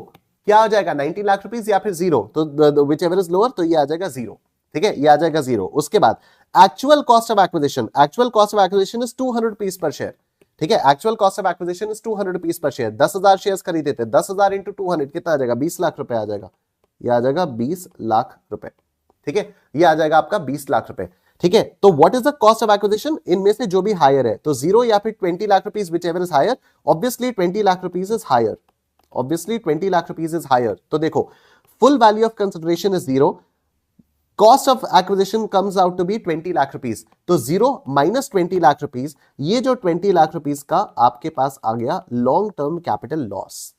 क्या हो जाएगा? 90 लाख रुपीज या फिर जीरो, तो विच एवर इज लोअर तो ये आ जाएगा जीरो, ठीक है, ये आ जाएगा जीरो। उसके बाद actual cost of acquisition, actual cost of acquisition is 200 rupees per share, ठीक है। Actual cost of acquisition is 200 rupees per share. 10,000 shares खरीदे थे, 10,000 इंटू 200 कितना आ जाएगा? 20 लाख रुपए आ जाएगा, ये आ जाएगा 20 लाख रुपए, ठीक है, ये आ जाएगा आपका 20 लाख रुपए, ठीक है। तो what is the cost of acquisition? इनमें से जो भी हायर है, तो जीरो या फिर 20 lakh rupees, whichever is higher. Obviously 20 lakh rupees is higher, obviously 20 lakh rupees is higher. तो देखो full value of consideration is 0, cost of acquisition comes out to be 20 lakh rupees, तो 0 माइनस 20 लाख रुपीस, ये जो 20 लाख रुपीस का आपके पास आ गया लॉन्ग टर्म कैपिटल लॉस।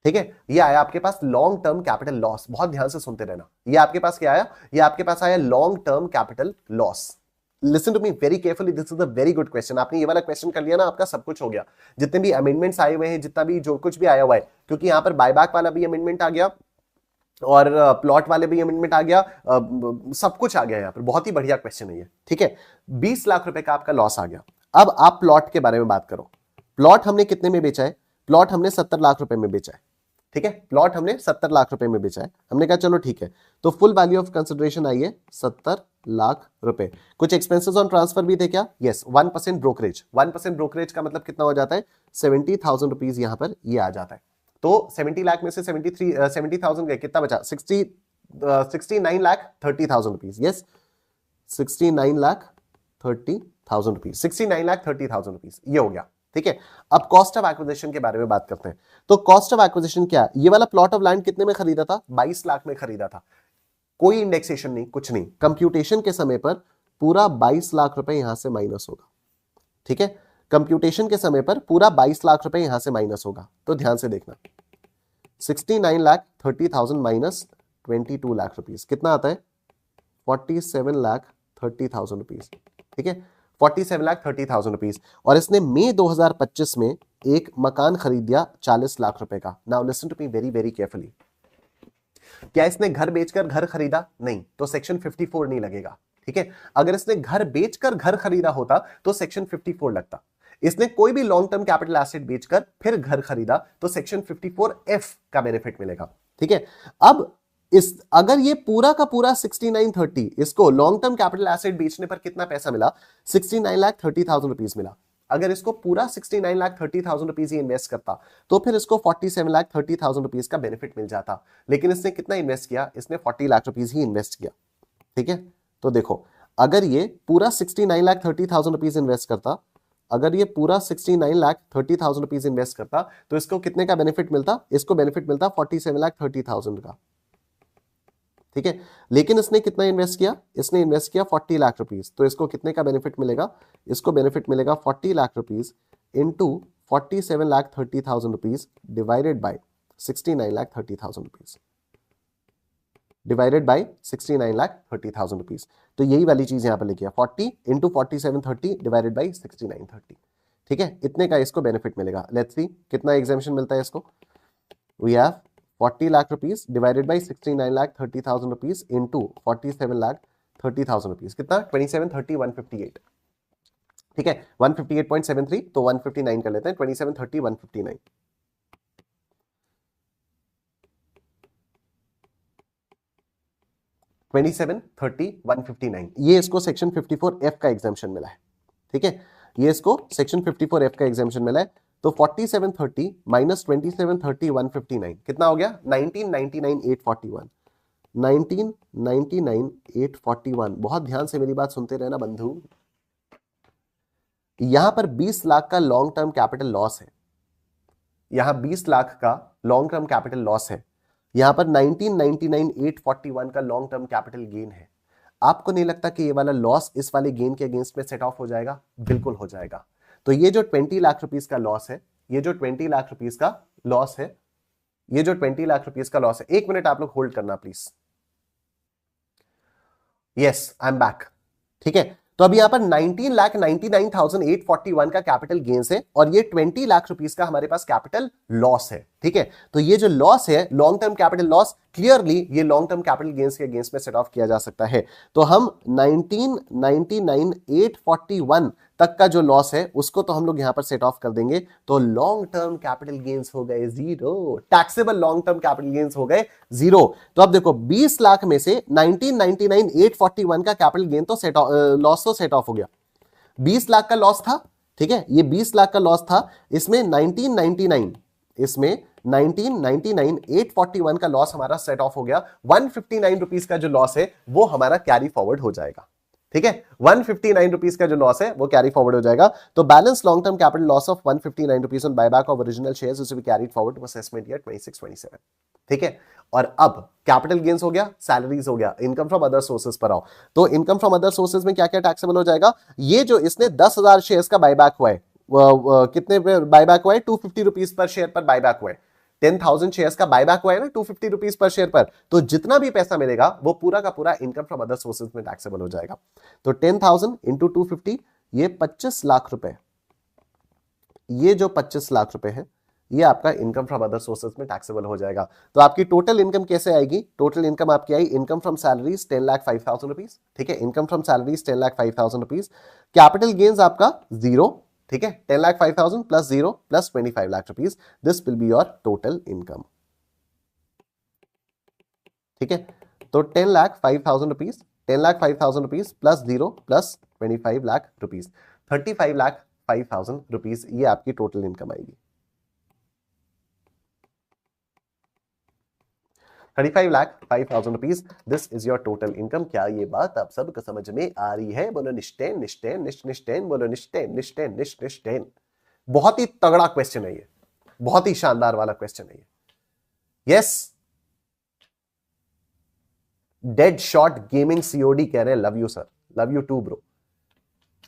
ठीक है, ये आया आपके पास लॉन्ग टर्म कैपिटल लॉस। बहुत ध्यान से सुनते रहना, ये आपके पास क्या आया, ये आपके पास आया long term capital loss. Listen to me very carefully, this is a very good question. आपने ये वाला क्वेश्चन कर लिया ना, आपका सब कुछ हो गया। जितने भी अमेंडमेंट्स आए हुए हैं, जितना भी जो कुछ भी आया हुआ है, क्योंकि यहां पर बायबैक वाला भी अमेंडमेंट आ गया और प्लॉट वाले भी अमेंडमेंट आ गया, सब कुछ आ गया यहाँ पर। बहुत ही बढ़िया क्वेश्चन है ये। ठीक है, 20 लाख रुपए का आपका लॉस आ गया। अब आप प्लॉट के बारे में बात करो। प्लॉट हमने कितने में बेचा है? प्लॉट हमने 70 लाख रुपए में बेचा है। ठीक है, प्लॉट हमने 70 लाख रुपए में बेचा है। हमने कहा चलो ठीक है, तो फुल वैल्यू ऑफ कंसिडरेशन आई है 70 लाख रुपए। कुछ एक्सपेंसेस ऑन ट्रांसफर भी थे क्या? Yes, 1% brokerage. 1% ब्रोकरेज का मतलब कितना हो जाता है? 70,000 रुपीज यहां पर ये आ जाता है। तो 70 लाख में से 70,000 गए, कितना बचा? 69 lakh 30,000 rupees. Yes, 69 lakh 30,000 rupees, 69 lakh 30,000 rupees ये हो गया। ठीक है, अब कॉस्ट ऑफ एक्विजिशन के बारे में बात करते हैं। तो कॉस्ट ऑफ एक्विजिशन क्या है? ये वाला प्लॉट ऑफ लैंड कितने में खरीदा था? 22 लाख में खरीदा था। कोई इंडेक्सेशन नहीं, कुछ नहीं। कंप्यूटेशन के समय पर पूरा 22 लाख रुपए यहां से माइनस होगा। ठीक है, कंप्यूटेशन के समय पर पूरा 22 लाख रुपए यहां से माइनस होगा। तो ध्यान से देखना, 69 लाख 30,000 माइनस 22 लाख रुपीज कितना आता है? 47 लाख 30,000 रुपीज। ठीक है, 47 लाख 30,000 रुपीज। और इसने मई 2025 में एक मकान खरीद दिया 40 लाख रुपए का। Now listen to me very very carefully. क्या इसने घर बेचकर घर खरीदा? नहीं, तो सेक्शन 54 नहीं लगेगा। ठीक है, अगर इसने घर बेचकर घर खरीदा होता तो सेक्शन 54 लगता। इसने कोई भी लॉन्ग टर्म कैपिटल एसेट बेचकर फिर घर खरीदा तो सेक्शन 54F का बेनिफिट मिलेगा। ठीक है, अब अगर ये पूरा का पूरा 6930 इसको लॉन्ग टर्म कैपिटल एसेट बेचने पर कितना पैसा मिला? 69 लाख 30,000 रुपीज मिला। अगर इसको पूरा 69 लाख 30,000 रुपीज ही इन्वेस्ट करता तो फिर इसको 47 लाख 30,000 रुपीज का बेनिफिट मिल जाता। लेकिन इसने कितना इन्वेस्ट किया? इसने 40 लाख रुपीज ही इन्वेस्ट किया। ठीक है, तो देखो, अगर ये पूरा 69 लाख 30,000 रुपीज इन्वेस्ट करता, अगर ये पूरा 69 लाख 30,000 रुपीज इन्वेस्ट करता तो इसको कितने का बेनिफिट मिलता? इसको बेनिफिट मिलता 47 लाख 30,000 का। ठीक है, लेकिन इसने कितना इन्वेस्ट किया? इसने इन्वेस्ट किया 40 लाख रुपीज। तो इसको कितने का बेनिफिट मिलेगा? इसको बेनिफिट मिलेगा 40 lakh rupees into 47 lakh 30,000 rupees divided by 69 lakh 30,000 rupees, divided by 69 lakh 30,000 rupees. तो यही वाली चीज यहां पर लिखी है, 40 इंटू 4730 डिवाइडेड बाई 6930। ठीक है, इतने का इसको बेनिफिट मिलेगा। लेट्स सी कितना एग्जामिशन मिलता है इसको। We have 40 lakh rupees divided by 69 lakh 30,000 rupees into 47 lakh 30,000 rupees, कितना? 2730 158। ठीक है, 158.73, तो 159 कर लेते हैं। 2730 159, 2730 159, ये इसको सेक्शन 54F का एग्जाम्पशन मिला है। ठीक है, ये इसको सेक्शन 54F का एग्जाम्पशन मिला है। तो 4730 माइनस 2730 159 कितना हो गया? 1999,841, 1999,841। बहुत ध्यान से मेरी बात सुनते रहना बंधु। यहां पर 20 लाख का लॉन्ग टर्म कैपिटल लॉस है, यहां 20 लाख का लॉन्ग टर्म कैपिटल लॉस है, यहां पर 1999,841 का लॉन्ग टर्म कैपिटल गेन है। आपको नहीं लगता कि ये वाला लॉस इस वाले गेन के अगेंस्ट में सेट ऑफ हो जाएगा? बिल्कुल हो जाएगा। तो ये जो 20 लाख रुपीस का लॉस है, ये जो 20 लाख रुपीस का लॉस है, ये जो 20 लाख रुपीस का लॉस है, एक मिनट आप लोग होल्ड करना please. Yes, I am back. ठीक है, तो अभी यहां पर 19,99,841 का कैपिटल गेन्स है और ये 20 लाख रुपीस का हमारे पास कैपिटल लॉस है। ठीक है, तो ये जो लॉस है, long term capital loss, clearly ये लॉन्ग टर्म कैपिटल गेन्स के अगेंस्ट में सेट ऑफ किया जा सकता है। तो हम 1999,841 तक का जो लॉस है उसको तो हम लोग यहां पर सेट ऑफ कर देंगे। तो लॉन्ग टर्म कैपिटल गेन्स हो गए 0, taxable long term capital gains हो गए 0। तो अब देखो 20 लाख में से 1999,841 का कैपिटल गेन तो लॉस तो सेट ऑफ हो गया। 20 लाख का लॉस था। ठीक है, ये 20 लाख का लॉस था, इसमें 1999,841 का लॉस हमारा सेट ऑफ हो गया। 159 रुपीस का जो लॉस है वो हमारा कैरी फॉरवर्ड हो जाएगा। ठीक है, 159 रुपीज का जो लॉस है वो कैरी फॉरवर्ड हो जाएगा। तो balance long term capital loss of 159 rupees on buyback of original shares which will be carried forward to assessment year 26-27। ठीक है, और अब कैपिटल गेन्स हो गया, सैलरीज हो गया, इनकम फ्रॉम अदर सोर्सेज पर आओ। तो इनकम फ्रॉम अदर सोर्सेज में क्या क्या टैक्सेबल हो जाएगा? ये जो इसने 10,000 शेयर्स का बायबैक हुआ है, कितने पे बायबैक हुआ है? 250 रुपीज पर शेयर पर बायबैक हुआ है। 10,000 शेयर्स का बायबैक हुआ है ना 250 रुपीज पर शेयर पर, तो जितना भी पैसा मिलेगा वो पूरा का पूरा इनकम फ्रॉम अदर सोर्सेज में टैक्सेबल हो जाएगा। तो 10,000 इंटू 250, ये 25 लाख रुपए। ये जो 25 लाख रुपए है ये आपका इनकम फ्रॉम अदर सोर्सेज में टैक्सेबल हो जाएगा। तो आपकी टोटल इनकम कैसे आएगी? टोटल इनकम आपकी आई इनकम फ्रॉम सैलरीज 10,05,000 रुपीज। ठीक है, income from salaries 10,05,000 rupees. Capital gains आपका 0। ठीक है, 10,05,000 plus 0 plus 25 lakh rupees, this will be your total income. ठीक है, तो 10,05,000 rupees, 10,05,000 rupees plus 0 plus 25 lakh rupees, 35,05,000 rupees, ये आपकी टोटल इनकम आएगी। 35,05,000 rupees, this is your total income. क्या ये बात आप सबको समझ में आ रही है? बोलो निश्चैन निश्चैन निश्चैन, बोलो निश्चैन निश्चैन निश्चैन। बहुत ही तगड़ा क्वेश्चन है ये, बहुत ही शानदार वाला क्वेश्चन है ये। Yes, dead shot gaming COD कह रहे हैं love you sir, love you too bro.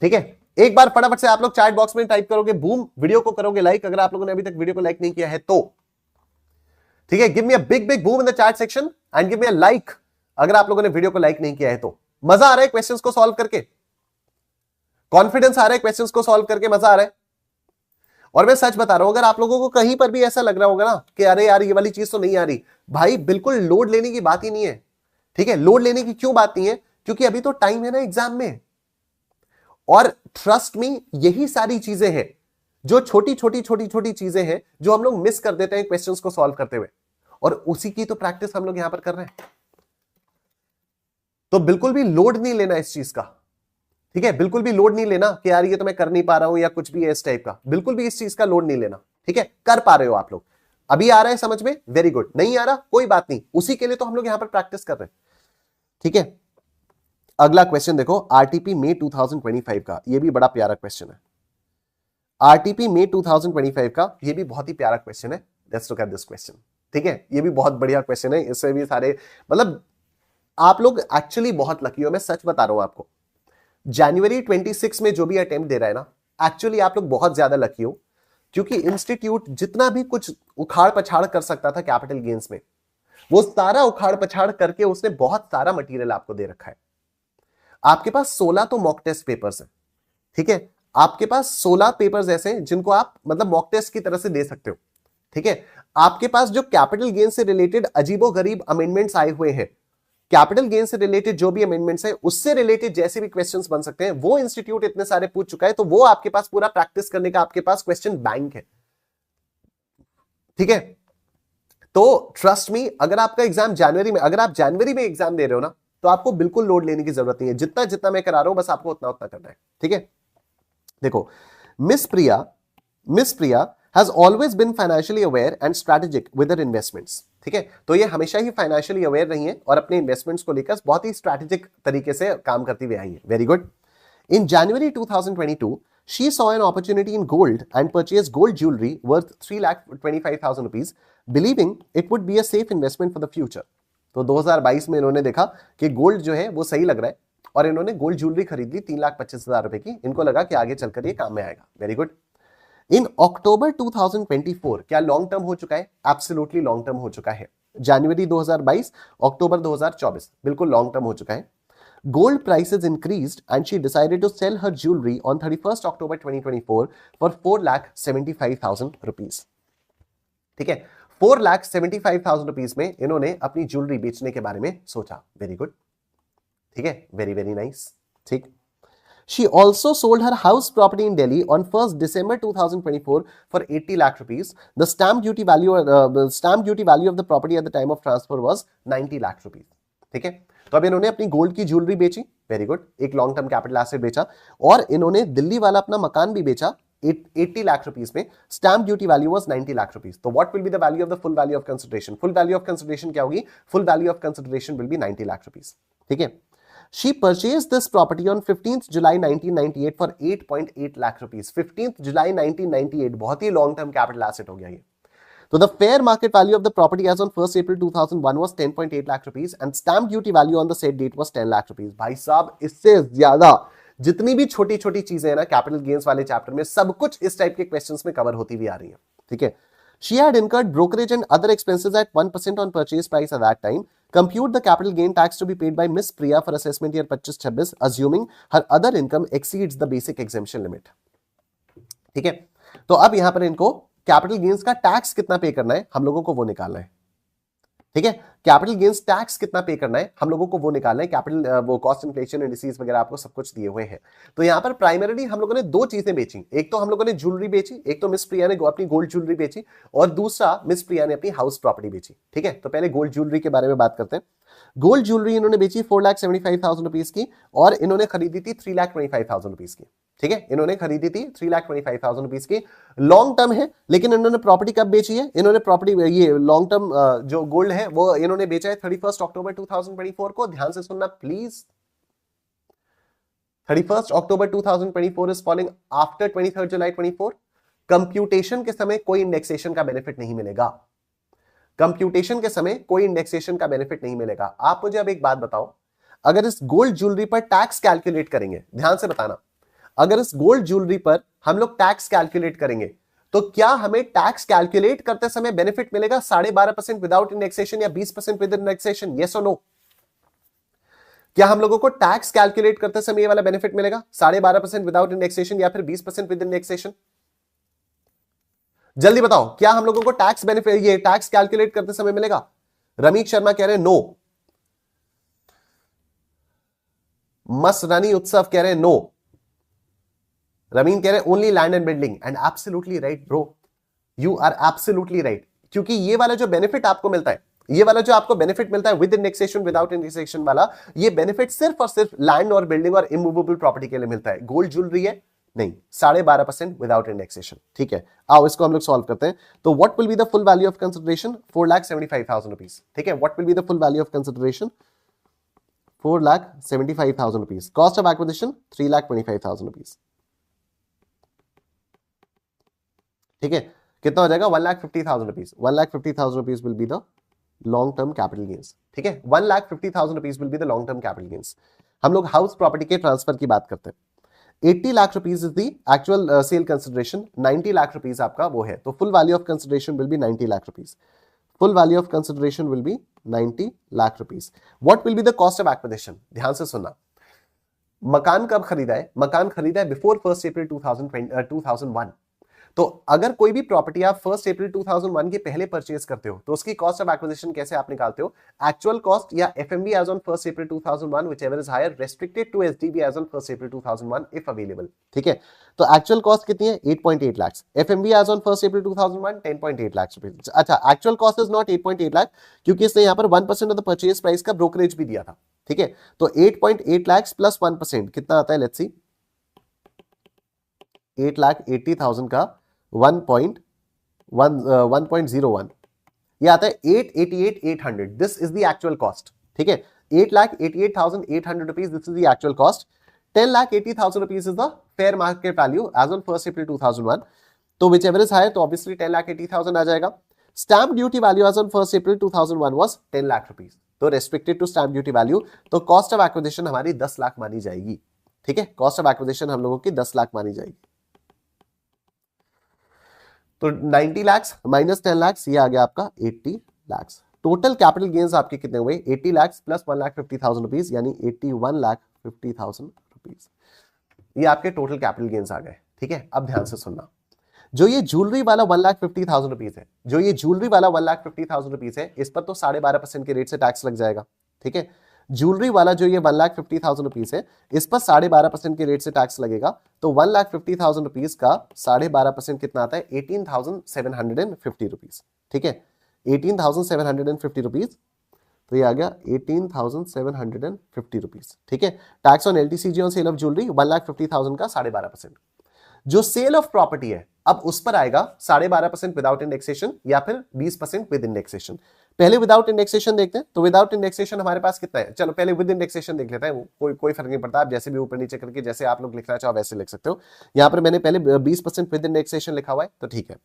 ठीक है, एक बार फटाफट से आप लोग चैट बॉक्स में टाइप करोगे बूम, वीडियो को करोगे लाइक अगर आप लोगों ने अभी तक वीडियो को लाइक नहीं किया है तो। ठीक है, give me a big big boom in the chat section and give me a like अगर आप लोगों ने वीडियो को लाइक नहीं किया है तो। मजा आ रहा है क्वेश्चंस को सॉल्व करके, कॉन्फिडेंस आ रहा है क्वेश्चंस को सॉल्व करके, मजा आ रहा है। और मैं सच बता रहा हूं, अगर आप लोगों को कहीं पर भी ऐसा लग रहा होगा ना कि अरे यार ये वाली चीज तो नहीं आ रही, भाई बिल्कुल लोड लेने की बात ही नहीं है। ठीक है, लोड लेने की क्यों बात नहीं है? क्योंकि अभी तो टाइम है ना एग्जाम में। और ट्रस्ट मी, यही सारी चीजें हैं जो छोटी छोटी छोटी छोटी चीजें हैं जो हम लोग मिस कर देते हैं क्वेश्चंस को सॉल्व करते हुए, और उसी की तो प्रैक्टिस हम लोग यहां पर कर रहे हैं। तो बिल्कुल भी लोड नहीं लेना इस चीज का। ठीक है, बिल्कुल भी लोड नहीं लेना कि यार ये तो मैं कर नहीं पा रहा हूं या कुछ भी है इस टाइप का, बिल्कुल भी इस चीज का लोड नहीं लेना। ठीक है, कर पा रहे हो आप लोग, अभी आ रहा है समझ में, वेरी गुड। नहीं आ रहा कोई बात नहीं, उसी के लिए तो हम लोग यहां पर प्रैक्टिस कर रहे हैं। ठीक है, अगला क्वेश्चन देखो, आरटीपी मई 2025 का, ये भी बड़ा प्यारा क्वेश्चन है। आरटीपी मई 2025 का ये भी बहुत ही प्यारा क्वेश्चन है। Let's look at this question. ठीक है, ये भी बहुत बढ़िया क्वेश्चन है, इससे भी सारे मतलब आप लोग एक्चुअली बहुत लकी हो, मैं सच बता रहा हूं आपको। जनवरी 26 में जो भी अटेम्प्ट दे रहा है ना, एक्चुअली आप लोग बहुत ज्यादा लकी हो, क्योंकि इंस्टीट्यूट जितना भी कुछ उखाड़ पछाड़ कर सकता था कैपिटल गेन्स में, वो सारा उखाड़ पछाड़ करके उसने बहुत सारा मटेरियल आपको दे रखा है। आपके पास 16 तो मॉक टेस्ट पेपर्स हैं। ठीक है, आपके पास 16 पेपर्स ऐसे हैं जिनको आप मतलब मॉक टेस्ट की तरह से दे सकते हो। ठीक है, आपके पास जो कैपिटल गेन से रिलेटेड अजीबो गरीब अमेंडमेंट्स आए हुए हैं, कैपिटल गेन से रिलेटेड जो भी अमेंडमेंट्स है उससे रिलेटेड जैसे भी क्वेश्चंस बन सकते हैं, वो इंस्टीट्यूट इतने सारे पूछ चुका है, तो वो आपके पास पूरा प्रैक्टिस करने का आपके पास क्वेश्चन बैंक है। ठीक है, तो ट्रस्ट मी, अगर आपका एग्जाम जनवरी में, अगर आप जनवरी में एग्जाम दे रहे हो ना, तो आपको बिल्कुल लोड लेने की जरूरत नहीं है। जितना जितना मैं करा रहा हूं बस आपको उतना उतना करना है। ठीक है, देखो, miss Priya has always been financially aware and strategic with her investments. ठीक है, तो ये हमेशा ही फाइनेंशियली अवेयर रही है और अपने इन्वेस्टमेंट्स को लेकर बहुत ही स्ट्रेटेजिक तरीके से काम करती हुई आई है। Very good. In January 2022 she saw an opportunity in gold and purchased gold jewelry worth 3,25,000 rupees, believing it would be a safe investment for the future. तो 2022 में इन्होंने देखा कि गोल्ड जो है वो सही लग रहा है और इन्होंने गोल्ड ज्वेलरी खरीद ली 3,25,000 रुपए की। इनको लगा कि आगे चलकर ये काम में आएगा। Very good. इन अक्टूबर 2024, क्या लॉन्ग टर्म हो चुका है? एब्सोल्युटली लॉन्ग टर्म हो चुका है। जनवरी 2022 अक्टूबर 2024 बिल्कुल लॉन्ग टर्म हो चुका है। Gold prices increased and she decided to sell her jewelry on 31st October 2024 for 4,75,000 rupees. ठीक है, 4,75,000 rupees में इन्होंने अपनी ज्वेलरी बेचने के बारे में सोचा। Very good. ठीक है, वेरी वेरी नाइस। ठीक, she also sold her house property in Delhi on 1st December 2024 for 80 lakh rupees. The stamp duty value of the property at the time of transfer was 90 lakh rupees. ठीक है, तो अब इन्होंने अपनी gold की jewellery बेची। Very good, एक long term capital asset बेचा, और इन्होंने दिल्ली वाला अपना मकान भी बेचा 80 लाख रुपीस में। Stamp duty value was 90 lakh rupees. तो what will be the value of the full value of consideration? Full value of consideration क्या होगी? Full value of consideration will be 90 lakh rupees. ठीक है, She purchased this property on 15th July 1998 for 8.8 lakh rupees. 15th July 1998, बहुत ही long term capital asset हो गया ये. So the fair market value of the property as on 1st April 2001 was 10.8 lakh rupees and stamp duty value on the said date was 10 lakh rupees. भाई साहब, इससे ज्यादा जितनी भी छोटी छोटी चीजें हैं ना कैपिटल गेन्स वाले चैप्टर में, सब कुछ इस टाइप के क्वेश्चंस में कवर होती हुई आ रही है. ठीक है. She had incurred brokerage and other expenses at 1% on purchase price at that time. Compute the capital gain tax to be paid by Miss Priya for assessment year 25-26, assuming her other income exceeds the basic exemption limit. ठीक है. तो अब यहां पर इनको capital gains का tax कितना पे करना है हम लोगों को वो निकालना है. ठीक है. कैपिटल गेन्स टैक्स कितना पे करना है हम लोगों को वो निकालना है. कैपिटल वो कॉस्ट इन्फ्लेशन इंडिसेस वगैरह आपको सब कुछ दिए हुए हैं. तो यहां पर प्राइमरीली हम लोगों ने दो चीजें बेची. एक तो हम लोगों ने ज्वेलरी बेची, एक तो मिस प्रिया ने अपनी गोल्ड ज्वेलरी बेची, और दूसरा मिस प्रिया ने अपनी हाउस प्रॉपर्टी बेची. ठीक है. तो पहले गोल्ड ज्वेलरी के बारे में बात करते हैं. गोल्ड ज्वेलरी इन्होंने बेची 4,75,000 रुपीज की, और इन्होंने खरीदी थी 3,25,000 रुपीज की. ठीक है. इन्होंने खरीदी थी 3,25,000 रुपीज की. लॉन्ग टर्म है, लेकिन इन्होंने प्रॉपर्टी कब बेची है? इन्होंने प्रॉपर्टी ये लॉन्ग टर्म जो गोल्ड है वो इन्होंने बेचा है 31 अक्टूबर 2024 को. ध्यान से सुनना please. 31 October 2024 is falling after 23 July 24. Computation के समय कोई इंडेक्सेशन का बेनिफिट नहीं मिलेगा. कंप्यूटेशन के समय कोई इंडेक्सेशन का बेनिफिट नहीं मिलेगा. आप मुझे अब एक बात बताओ, अगर इस गोल्ड ज्वेलरी पर टैक्स कैलकुलेट करेंगे, ध्यान से बताना, अगर इस गोल्ड ज्वेलरी पर हम लोग टैक्स कैलकुलेट करेंगे तो क्या हमें टैक्स कैलकुलेट करते समय बेनिफिट मिलेगा 12.5% विदाउट इंडेक्सेशन या 20% विद इंडेक्सेशन? यस और नो? क्या हम लोगों को टैक्स कैलकुलेट करते समय ये वाला बेनिफिट मिलेगा 12.5% विदाउट इंडेक्सेशन या फिर 20% विद इंडेक्सेशन? जल्दी बताओ, क्या हम लोगों को टैक्स बेनिफिट ये टैक्स कैलकुलेट करते समय मिलेगा? रमीत शर्मा कह रहे हैं नो. मसरानी उत्सव कह रहे हैं नो. रमीन कह रहे हैं only land and building. And absolutely right bro, you are absolutely right. क्योंकि ये वाला जो बेनिफिट आपको मिलता है, ये वाला जो आपको बेनिफिट मिलता है विद इंडेक्सेशन विदाउट इंडेक्सेशन वाला, ये बेनिफिट सिर्फ और सिर्फ लैंड और बिल्डिंग और इमूवेबल प्रॉपर्टी के लिए मिलता है. गोल्ड ज्वेलरी है नहीं. 12.5% विदाउट इंडेक्सेशन. ठीक है. आओ इसको हम लोग सॉल्व करते हैं. तो what will be the full value of consideration? 4,75,000 rupees. ठीक है. What will be the full value of consideration? 4,75,000 rupees. Cost of acquisition 3,25,000 rupees. ठीक है. कितना हो जाएगा? 1,50,000 rupees. 1,50,000 rupees will be the long term capital gains. ठीक है. 1,50,000 rupees will be the long term capital gains. हम लोग हाउस प्रॉपर्टी के ट्रांसफर की बात करते हैं. 80 lakh rupees is the actual sale consideration. 90 lakh rupees आपका वो है. तो full value of consideration will be 90 lakh rupees. Full value of consideration will be 90 lakh rupees. What will be the cost of acquisition? ध्यान से सुनना. मकान कब खरीदा है? मकान खरीदा है बिफोर 1 अप्रैल 2001. तो अगर कोई भी प्रॉपर्टी आप 1 अप्रैल 2001 के पहले परचेज करते हो तो उसकी कॉस्ट ऑफ एक्विजिशन कैसे आप निकालते हो? एक्चुअल कॉस्ट या FMV as on 1 April 2001 whichever is higher, restricted to SDB as on 1 April 2001 if available. ठीक है. तो एक्चुअल कॉस्ट कितनी है? 8.8 lakh. FMV as on 1 April 2001 10.8 lakh rupees. अच्छा, actual cost is not 8.8 lakh क्योंकि इसने यहां पर 1% ऑफ द परचेज प्राइस का ब्रोकरेज भी दिया था. ठीक है. तो 8.8 लाख प्लस 1% कितना आता है? Let's see. 8,80,000 का 1.01 ये आता है 888,800. This is the actual cost. ठीक है. 8,88,800 rupees. This is the actual cost. 10,80,000 rupees is the fair market value as on 1 April 2001. तो विच एवर इज हायर तो ऑब्वियसली 10,80,000 आ जाएगा. Stamp duty value as on 1 April 2001 was 10 lakh rupees. तो restricted to stamp duty value. तो cost of acquisition हमारी 10 लाख मानी जाएगी. ठीक है. कॉस्ट ऑफ एक्विजिशन हम लोगों की 10 लाख मानी जाएगी. तो 90 लाख माइनस 10 लाख ये आ गया आपका 80 लाख. टोटल कैपिटल गेन्स आपके कितने हुए? 80 लाख प्लस 1,50,000 रुपीज यानी 81,50,000 रुपीज. ये आपके टोटल कैपिटल गेन्स आ गए. ठीक है. अब ध्यान से सुनना. जो ये ज्वेलरी वाला 1,50,000 रुपीज है, जो ये ज्वेलरी वाला 1,50,000 रुपीज है, इस पर तो 12.5% के रेट से टैक्स लग जाएगा. ठीक है. ज्वेलरी वाला जो ये 1,50,000 रुपीज है, इस पर 12.5% के रेट से टैक्स लगेगा. तो 1,50,000 रुपीज का 12.5% कितना आता है? 18,750 रुपीज. ठीक है. 18,750 रुपीज. तो ये आ गया 18,750 रुपीज. ठीक है. Tax on LTCG on sale of jewellery 1,50,000 का 12.5%. जो सेल ऑफ प्रॉपर्टी है अब उस पर आएगा 12.5% विदाउट इंडेक्सेशन या फिर 20% विद इंडेक्सेशन. पहले विदाउट इंडेक्सेशन देखते हैं। तो विदाउट इंडेक्सेशन हमारे पास कितना है, चलो पहले विद इंडेक्सेशन देख लेते हैं, कोई फर्क नहीं पड़ता, आप जैसे भी ऊपर नीचे करके जैसे आप लोग लिखना चाहो वैसे लिख सकते हो। यहां पर मैंने पहले 20% विद इंडेक्सेशन लिखा हुआ है, तो ठीक है।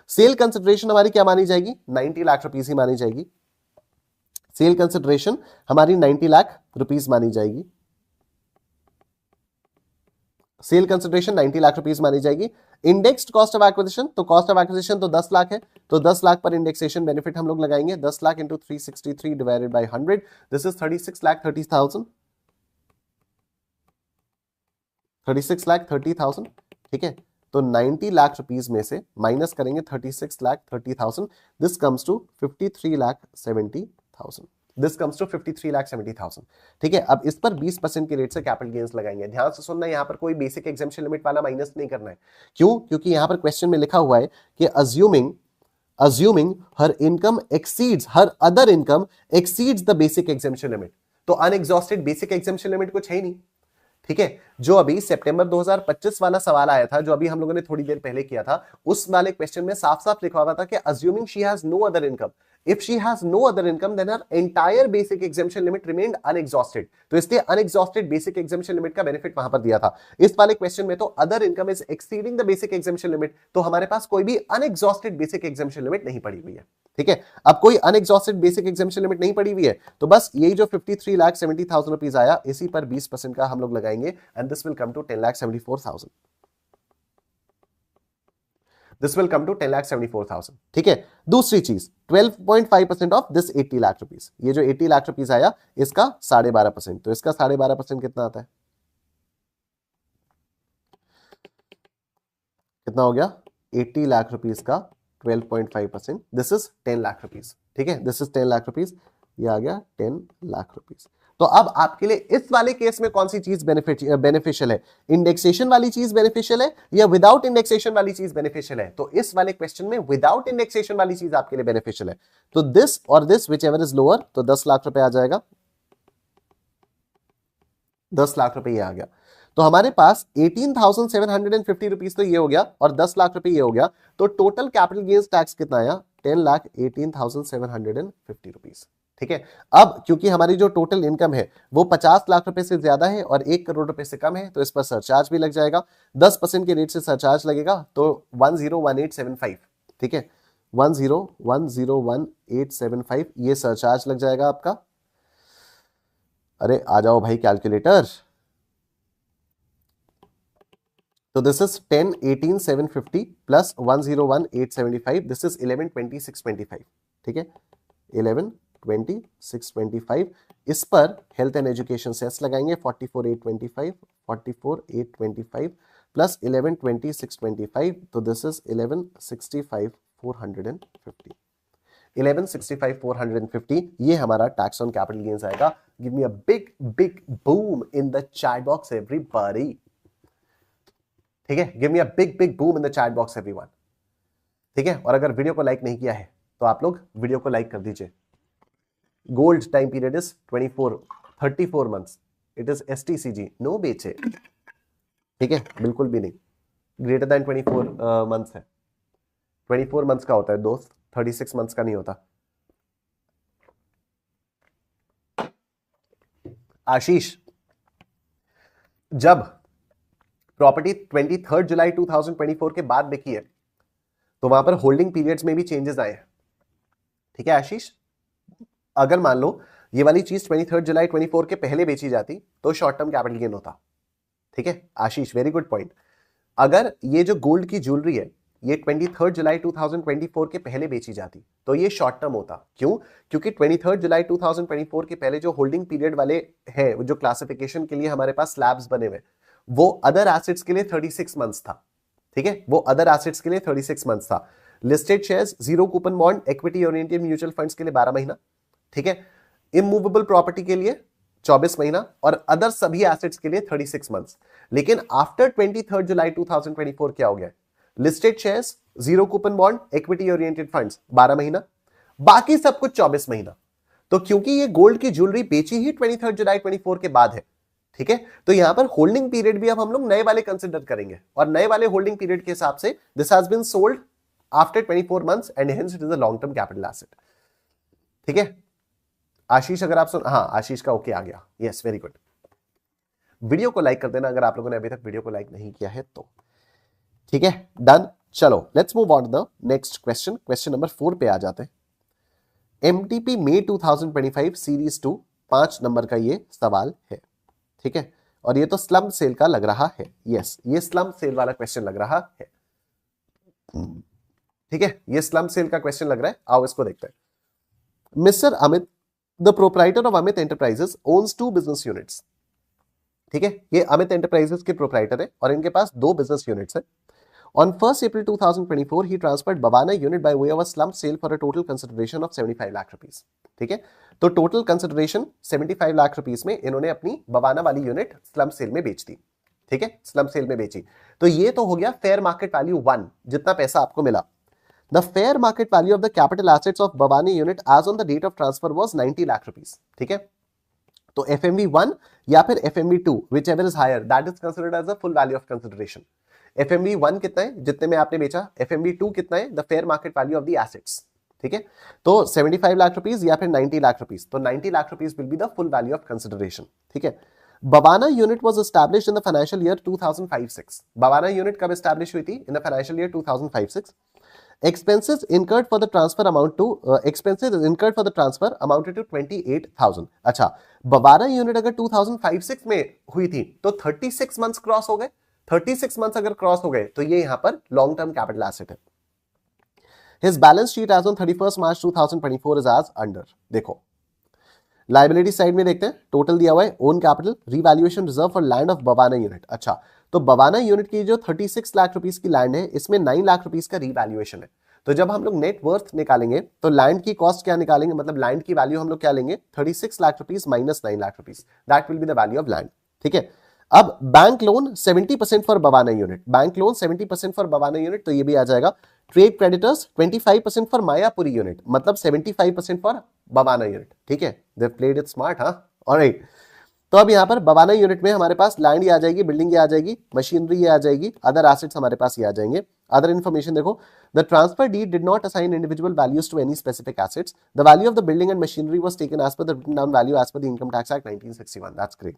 सेल कंसिडरेशन हमारी क्या मानी जाएगी, 90 लाख रुपीस ही मानी जाएगी। सेल कंसिडरेशन हमारी 90 लाख रुपीस मानी जाएगी। सेल कंसिडरेशन 90 लाख रुपीस मानी जाएगी। इंडेक्स्ड कॉस्ट ऑफ एक्विजिशन, तो कॉस्ट ऑफ एक्विजिशन तो 10 लाख है, तो 10 लाख पर इंडेक्सेशन बेनिफिट हम लोग लगाएंगे। 10 lakh into 363 divided by 100, this is 36,30,000। 36,30,000, ठीक है। तो 90 लाख रुपीस में से माइनस करेंगे 36,30,000, this comes to 53,70,000। This comes to 53,70,000, ठीक है। अब इस पर 20% के रेट से कैपिटल गेन्स लगाएंगे। ध्यान से सुनना, यहां पर कोई बेसिक एग्जेम्पशन लिमिट वाला माइनस नहीं करना है। क्यों? क्योंकि यहां पर क्वेश्चन में लिखा हुआ है कि assuming her income exceeds, her other income exceeds the basic exemption limit। तो अनएग्जॉस्टेड बेसिक एग्जेम्पशन लिमिट कुछ है ही नहीं, ठीक है। जो अभी सितंबर 2025 वाला सवाल आया था, जो अभी हम लोगों ने थोड़ी देर पहले किया था, उस वाले क्वेश्चन में साफ साफ लिखा हुआ था कि assuming she has no other income, if she has no other income then her entire basic exemption limit remained unexhausted। तो इसलिए unexhausted basic exemption limit का बेनिफिट वहां पर दिया था। इस वाले क्वेश्चन में तो other income is exceeding the basic exemption limit, तो हमारे पास कोई भी unexhausted basic exemption limit नहीं पड़ी हुई है, ठीक है। अब कोई अनएग्जॉस्टेड बेसिक एग्जेम्पशन लिमिट नहीं पड़ी हुई है, तो बस यही जो 53,70,000 रुपीज आया, इसी पर 20% का हम लोग लगाएंगे, and this will come to 10,74,000। This will come to 10,74,000, ठीक है। दूसरी चीज 12.5% ऑफ दिस 80 लाख रुपीज, ये जो 80 लाख रुपीज आया इसका 12.5%, तो इसका 12.5% कितना आता है, कितना हो गया, 80 लाख रुपीज का 12.5%, दिस इज 10 लाख रुपीज, ठीक है। दिस इज 10 लाख रुपीज, ये आ गया 10 लाख रुपीज। तो अब आपके लिए इस वाले केस में कौन सी चीज बेनिफिशियल है, इंडेक्सेशन वाली चीज बेनिफिशियल है या विदाउट इंडेक्सेशन वाली चीज बेनिफिशियल है? तो इस वाले क्वेश्चन में विदाउट इंडेक्सेशन वाली चीज आपके लिए बेनिफिशियल है। तो दिस और this which ever is lower, तो 10 लाख रुपए आ जाएगा, 10 लाख रुपए ये आ गया। तो हमारे पास 18,750 रुपीज तो ये हो गया और 10 लाख रुपए ये हो गया, तो टोटल कैपिटल गेन्स टैक्स कितना आया, 10,18,750 रुपीज, ठीक है। अब क्योंकि हमारी जो टोटल इनकम है वो 50 लाख रुपए से ज्यादा है और 1 करोड़ रुपए से कम है, तो इस पर सरचार्ज भी लग जाएगा। 10% के रेट से सरचार्ज लगेगा, तो 101875, ठीक है, 101875 ये सरचार्ज लग जाएगा आपका। अरे आ जाओ भाई कैलकुलेटर। तो this is 1018,750 plus 101875, this is 112625, ठीक है, 112625। इस पर हेल्थ एंड एजुकेशन सेस लगाएंगे 44,825, 44,825 प्लस 112625, तो दिस इज 1165,450, 1165,450, ये हमारा टैक्स ऑन कैपिटल गेन्स आएगा। Give me a big big boom in the chat box everybody, ठीक है, give me a big big boom in the chat box everyone, ठीक है। और अगर वीडियो को लाइक नहीं किया है तो आप लोग वीडियो को लाइक कर दीजिए। Gold time period is 34 months, it is STCG, नो बेचे, ठीक है, बिल्कुल भी नहीं। ग्रेटर देन 24 मंथ्स है, 24 मंथ्स का होता है दोस्त, 36 मंथ्स का नहीं होता। आशीष, जब प्रॉपर्टी 23 जुलाई 2024 के बाद बिकी है तो वहां पर होल्डिंग पीरियड्स में भी चेंजेस आए हैं, ठीक है आशीष। अगर मान लो ये वाली चीज 23 जुलाई 24 के पहले बेची जाती तो शॉर्ट टर्म कैपिटल गेन होता, ठीक है आशीष, वेरी गुड पॉइंट। अगर ये जो गोल्ड की ज्वेलरी है ये 23 जुलाई 2024 के पहले बेची जाती तो ये शॉर्ट टर्म होता। क्यों? क्योंकि 23 जुलाई 2024 के पहले जो होल्डिंग पीरियड वाले हैं, जो क्लासिफिकेशन के लिए हमारे पास स्लैब्स बने हुए, वो अदर एसेट्स के लिए 36 मंथ्स था, ठीक है, वो अदर एसेट्स के लिए 36 मंथ्स था। Listed shares, zero coupon bond, equity oriented mutual funds के लिए 12 महीना, ठीक है, इमूवेबल प्रॉपर्टी के लिए 24 महीना और अदर सभी एसेट्स के लिए 36 मंथ्स। लेकिन आफ्टर 23 जुलाई 2024 क्या हो गया? Listed shares, zero coupon bond, equity oriented funds 12 महीना, बाकी सब कुछ 24 महीना। तो क्योंकि ये गोल्ड की ज्वेलरी बेची ही 23 जुलाई 24 के बाद है, ठीक है, तो यहां पर होल्डिंग पीरियड भी अब हम लोग नए वाले कंसिडर करेंगे और नए वाले होल्डिंग पीरियड के हिसाब से this has been sold after 24 months and hence it is a long term capital asset. ठीक है आशीष, अगर आप सुन, हाँ आशीष का ओके आ गया, यस वेरी गुड। वीडियो को लाइक कर देना अगर आप लोगों ने अभी तक वीडियो को लाइक नहीं किया है तो। ठीक है डन। चलो let's move on the next question, question number 4 पे आ जाते हैं। एमटीपी मे 2025 सीरीज 2, 5 नंबर का ये सवाल है। ठीक है और ये तो स्लम सेल का लग रहा है, यस ये स्लम सेल वाला क्वेश्चन लग रहा है। ठीक है ये स्लम सेल का क्वेश्चन लग रहा है, आओ इसको देखते हैं। Mister Amit, the proprietor of Amit enterprises owns 2 business units. ठीक है ये अमित एंटरप्राइजेस के प्रोप्राइटर है और इनके पास 2 बिजनेस यूनिट्स है। On 1st April 2024, he transferred Bavana unit by way of a slump sale for a total consideration of 75 lakh rupees. ठीक है तो टोटल कंसिडरेशन 75 लाख रुपीस में इन्होंने अपनी बवाना वाली यूनिट स्लम सेल में बेच दी। ठीक है स्लम सेल में बेची, तो ये तो हो गया फेयर मार्केट वैल्यू 1, जितना पैसा आपको मिला। The fair market value of the capital assets of Bhawani unit as on the date of transfer was 90 lakh rupees. ठीक है तो एफएमवी 1 या फिर FMV 2 whichever is higher that is considered as the full value of consideration. FMV 1 कितना है, जितने में आपने बेचा, एफएमवी 2 कितना है, the fair market value of the assets. ठीक है तो 75 लाख रुपीस या फिर 90 लाख रुपीस, तो 90 lakh rupees will be the full value of consideration. ठीक है Bawana unit was established in the financial year 2005-6। Bawana unit कब एस्टैब्लिश हुई थी, in the financial year 2005-6। Expenses incurred for the transfer amounted to 28,000। अच्छा बवाना यूनिट अगर 2005-6 में हुई थी तो 36 मंथ्स क्रॉस हो गए, 36 मंथ्स अगर क्रॉस हो गए तो ये यहां पर लॉन्ग टर्म कैपिटल एसेट है। His balance sheet as on 31st March 2024 is as under। देखो लाइबिलिटी साइड में देखते हैं, टोटल दिया हुआ है own capital, revaluation reserve for land of Bawana unit. अच्छा तो बवाना यूनिट की जो 36 लाख रुपीस की लैंड है इसमें 9 लाख रुपीस का रिवैल्यूएशन है। तो जब हम लोग नेट वर्थ निकालेंगे तो लैंड की कॉस्ट क्या निकालेंगे, मतलब लैंड की वैल्यू हम लोग क्या लेंगे, 36 lakh rupees minus 9 lakh rupees, that will be the value of land. ठीक है अब bank loan 70% for Bawana unit, bank loan 70% for Bawana unit, तो ये भी आ जाएगा। Trade creditors 25% for Mayapuri unit, मतलब 75% फॉर बवाना यूनिट। ठीक है दे प्लेड इट स्मार्ट, हाँ ऑलराइट। तो अब यहाँ पर बवाना यूनिट में हमारे पास लैंड ये आ जाएगी, बिल्डिंग ये आ जाएगी, मशीनरी ये आ जाएगी, अदर एसेट्स हमारे पास ये आ जाएंगे। अदर इन्फॉर्मेशन देखो, the transfer deed did not assign individual values to any specific assets, the value of the building and machinery was taken as per the written down value as per the income tax act 1961। That's great.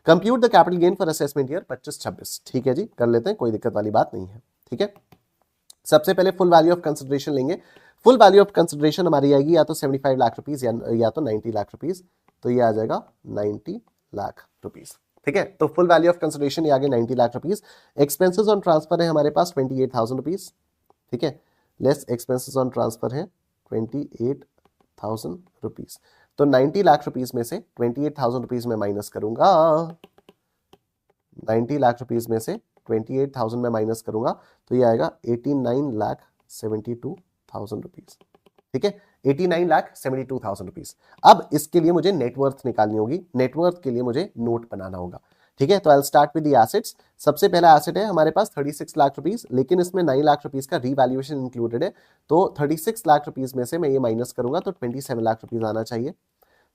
Compute the capital gain for assessment year 25-26। ठीक है जी कर लेते हैं, कोई दिक्कत वाली बात नहीं है। ठीक है सबसे पहले फुल वैल्यू ऑफ कंसिडरेशन लेंगे। फुल वैल्यू ऑफ कंसिडरेशन हमारी आएगी या तो 75 लाख रुपीस या तो 90 लाख रुपीस, तो ये आ जाएगा 90 लाख रुपीस। ठीक है तो फुल वैल्यू ऑफ कंसिडरेशन ये आगे 90 lakh rupees. Expenses on transfer है हमारे पास 28,000 रुपीस। ठीक है लेस एक्सपेंसेस ऑन ट्रांसफर है 28,000 रुपीस, तो 90 लाख रुपीस में से 28,000 रुपीस में माइनस करूंगा, 90 लाख रुपीस में से 28,000 में माइनस करूंगा तो ये आएगा 89,72,000 रुपीस। ठीक है 89,72,000 रुपीस। अब इसके लिए मुझे नेटवर्थ निकालनी होगी, नेटवर्थ के लिए मुझे नोट बनाना होगा। ठीक है तो I start with the assets. सबसे पहला एसेट है हमारे पास 36 लाख रुपीस, लेकिन इसमें 9 लाख रुपीस का रीवैल्यूएशन इंक्लूडेड है, तो 36 लाख रुपीस में से मैं ये माइनस करूंगा तो 27 लाख रुपीस आना चाहिए।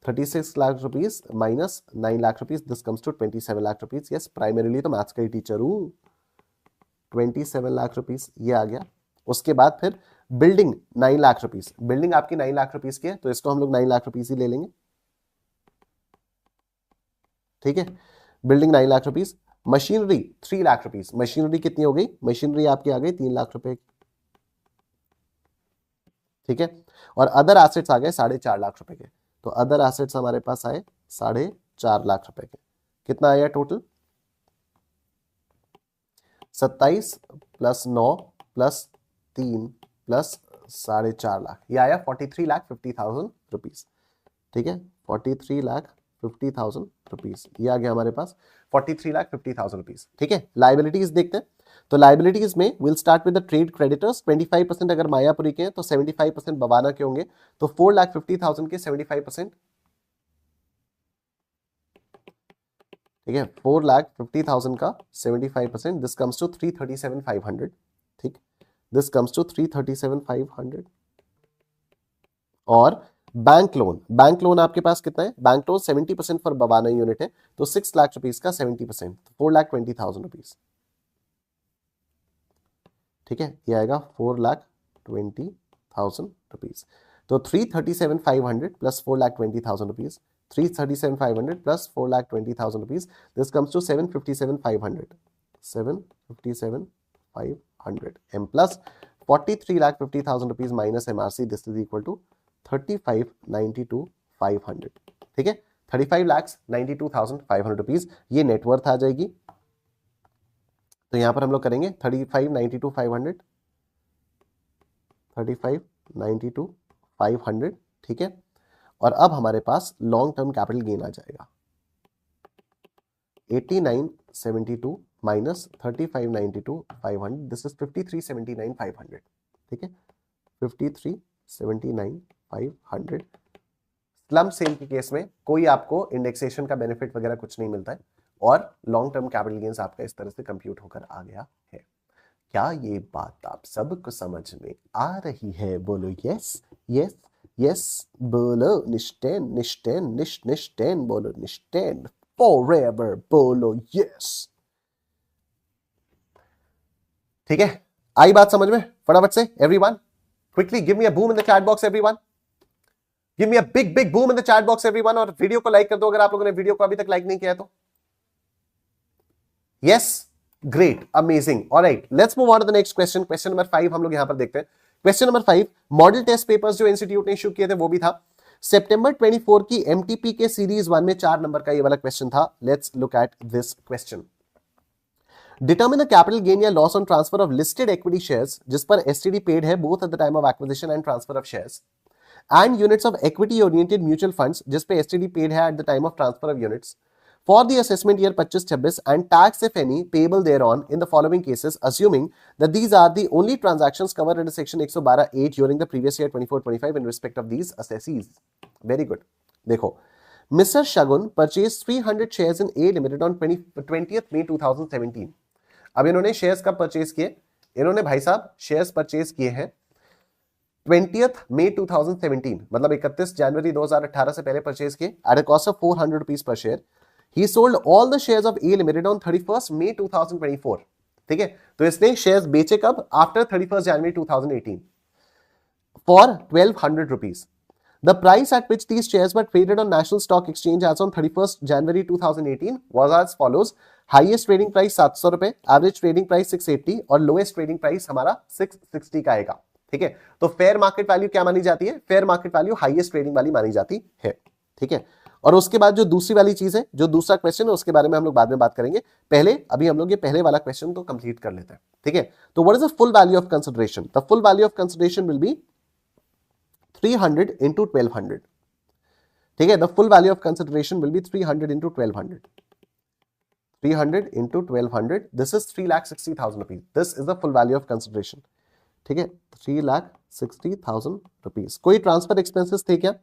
36 lakh rupees minus 9 lakh rupees, this comes to 27 lakh rupees. Yes primarily तो मैथ्स का ही टीचर हूं। 27 लाख रुपीस ये आ गया। उसके बाद फिर बिल्डिंग 9 लाख रुपीस, बिल्डिंग आपकी 9 लाख रुपीस की है तो इसको हम लोग 9 लाख रुपीस ही ले लेंगे। ठीक है building 9 lakh rupees. Machinery 3 lakh rupees, machinery कितनी हो गई, मशीनरी आपकी आ गई 3 लाख रुपए। ठीक है और अदर एसेट्स आ गए 4.5 लाख रुपए के, तो अदर एसेट्स हमारे पास आए 4.5 लाख रुपए के। कितना आया total, 27 plus 9 plus 3 plus 4.5 lakh, ये आया 43,50,000 रुपीस। ठीक है 43,50,000 रुपीस ये आ गया हमारे पास 43,50,000 रुपीस। ठीक है लाइबिलिटीज देखते हैं, तो लाइबिलिटीज में will start with the trade creditors. 25% अगर मायापुरी के हैं तो 75% बवाना के होंगे, तो 4,50,000 के 75%। ठीक है 4,50,000 का 75%, दिस कम्स टू 337,500। ठीक दिस कम्स टू 337,500। और बैंक लोन, बैंक लोन आपके पास कितना है, bank loan 70% for Bawana unit है, तो 6 लाख रुपीस का 70%, 4,20,000 रुपीस। ठीक है ये आएगा 4,20,000 रुपीस। तो 337,500 plus 4,20,000 rupees, 337,500 plus 4,20,000 rupees, this comes to 757,500, 757,500 M plus 43,50,000 rupees minus MRC, this is equal to 35,92,500। ठीक है, 35,92,500 रुपीज ये नेटवर्थ आ जाएगी। तो यहां पर हम लोग करेंगे 35,92,500, 35,92,500। ठीक है, और अब हमारे पास लॉन्ग टर्म कैपिटल गेन आ जाएगा 8972 माइनस 35,92,500, दिस इज 53,79,500। ठीक है, 53,79,500। स्लम सेल के केस में कोई आपको इंडेक्सेशन का बेनिफिट वगैरह कुछ नहीं मिलता है और लॉन्ग टर्म कैपिटल गेन्स आपका इस तरह से कंप्यूट होकर आ गया है। क्या ये बात आप सबको समझ में आ रही है? बोलो यस यस यस, बोलो निश्चैन निश्चैन निश्चैन, बोलो निश्चैन फॉरएवर, बोलो यस। ठीक है, आई बात समझ में? फटाफट से everyone quickly give me a boom in the chat box, everyone give me a big big boom in the chat box everyone, और वीडियो को लाइक कर दो अगर आप लोगों ने वीडियो को अभी तक लाइक नहीं किया है तो। Yes, great, amazing, alright, let's move on to the next question. Question number 5 हम लोग यहां पर देखते हैं। Question number 5, model test papers जो इंस्टीट्यूट ने इशू किए थे वो भी था सितंबर 24 की एमटीपी के सीरीज 1 में 4 नंबर का ये वाला क्वेश्चन था। Let's look at this question. Determine the capital gain या loss on transfer of listed equity shares जिस पर एसटीडी पेड है both at the time of acquisition and transfer of shares, and units of equity oriented mutual funds जिस पे STT paid है at the time of transfer of units for the assessment year 25-26 and tax if any payable thereon in the following cases, assuming that these are the only transactions covered under section 112(8) during the previous year 24-25 in respect of these assessees. Very good. देखो, Mr. Shagun purchased 300 shares in A Limited on 20th May 2017. अब इन्होंने shares कब purchase किए? इन्होंने भाई साहब shares purchase किए हैं 20th May 2017, मतलब 31 जनवरी 2018 से पहले परचेज किए at a cost of 400 rupees per share. He sold all the shares of A Limited on 31st May 2024. ठीक है, तो इसने शेयर्स बेचे कब? After 31st January 2018 for 1200 rupees. The price at which these shares were traded on National Stock Exchange as on 31st January 2018 was as follows. Highest trading price 700 रुपए, average trading price 680 और lowest trading price हमारा 660 का आएगा। ठीक है, तो fair market value क्या मानी जाती है? Fair market value highest trading वाली मानी जाती है। ठीक है, और उसके बाद जो दूसरी वाली चीज है, जो दूसरा क्वेश्चन है, उसके बारे में हम लोग बाद में बात करेंगे। पहले अभी हम लोग ये पहले वाला क्वेश्चन तो कंप्लीट कर लेते हैं। ठीक है, तो what is the full value of consideration? The full value of consideration will B 300 into 1200. ठीक है, the full value of consideration will B 300 into 1200. 300 into 1200, this is 3,60,000 rupees. This is the full value of consideration. ठीक है, 3,60,000 rupees. कोई transfer expenses थे क्या?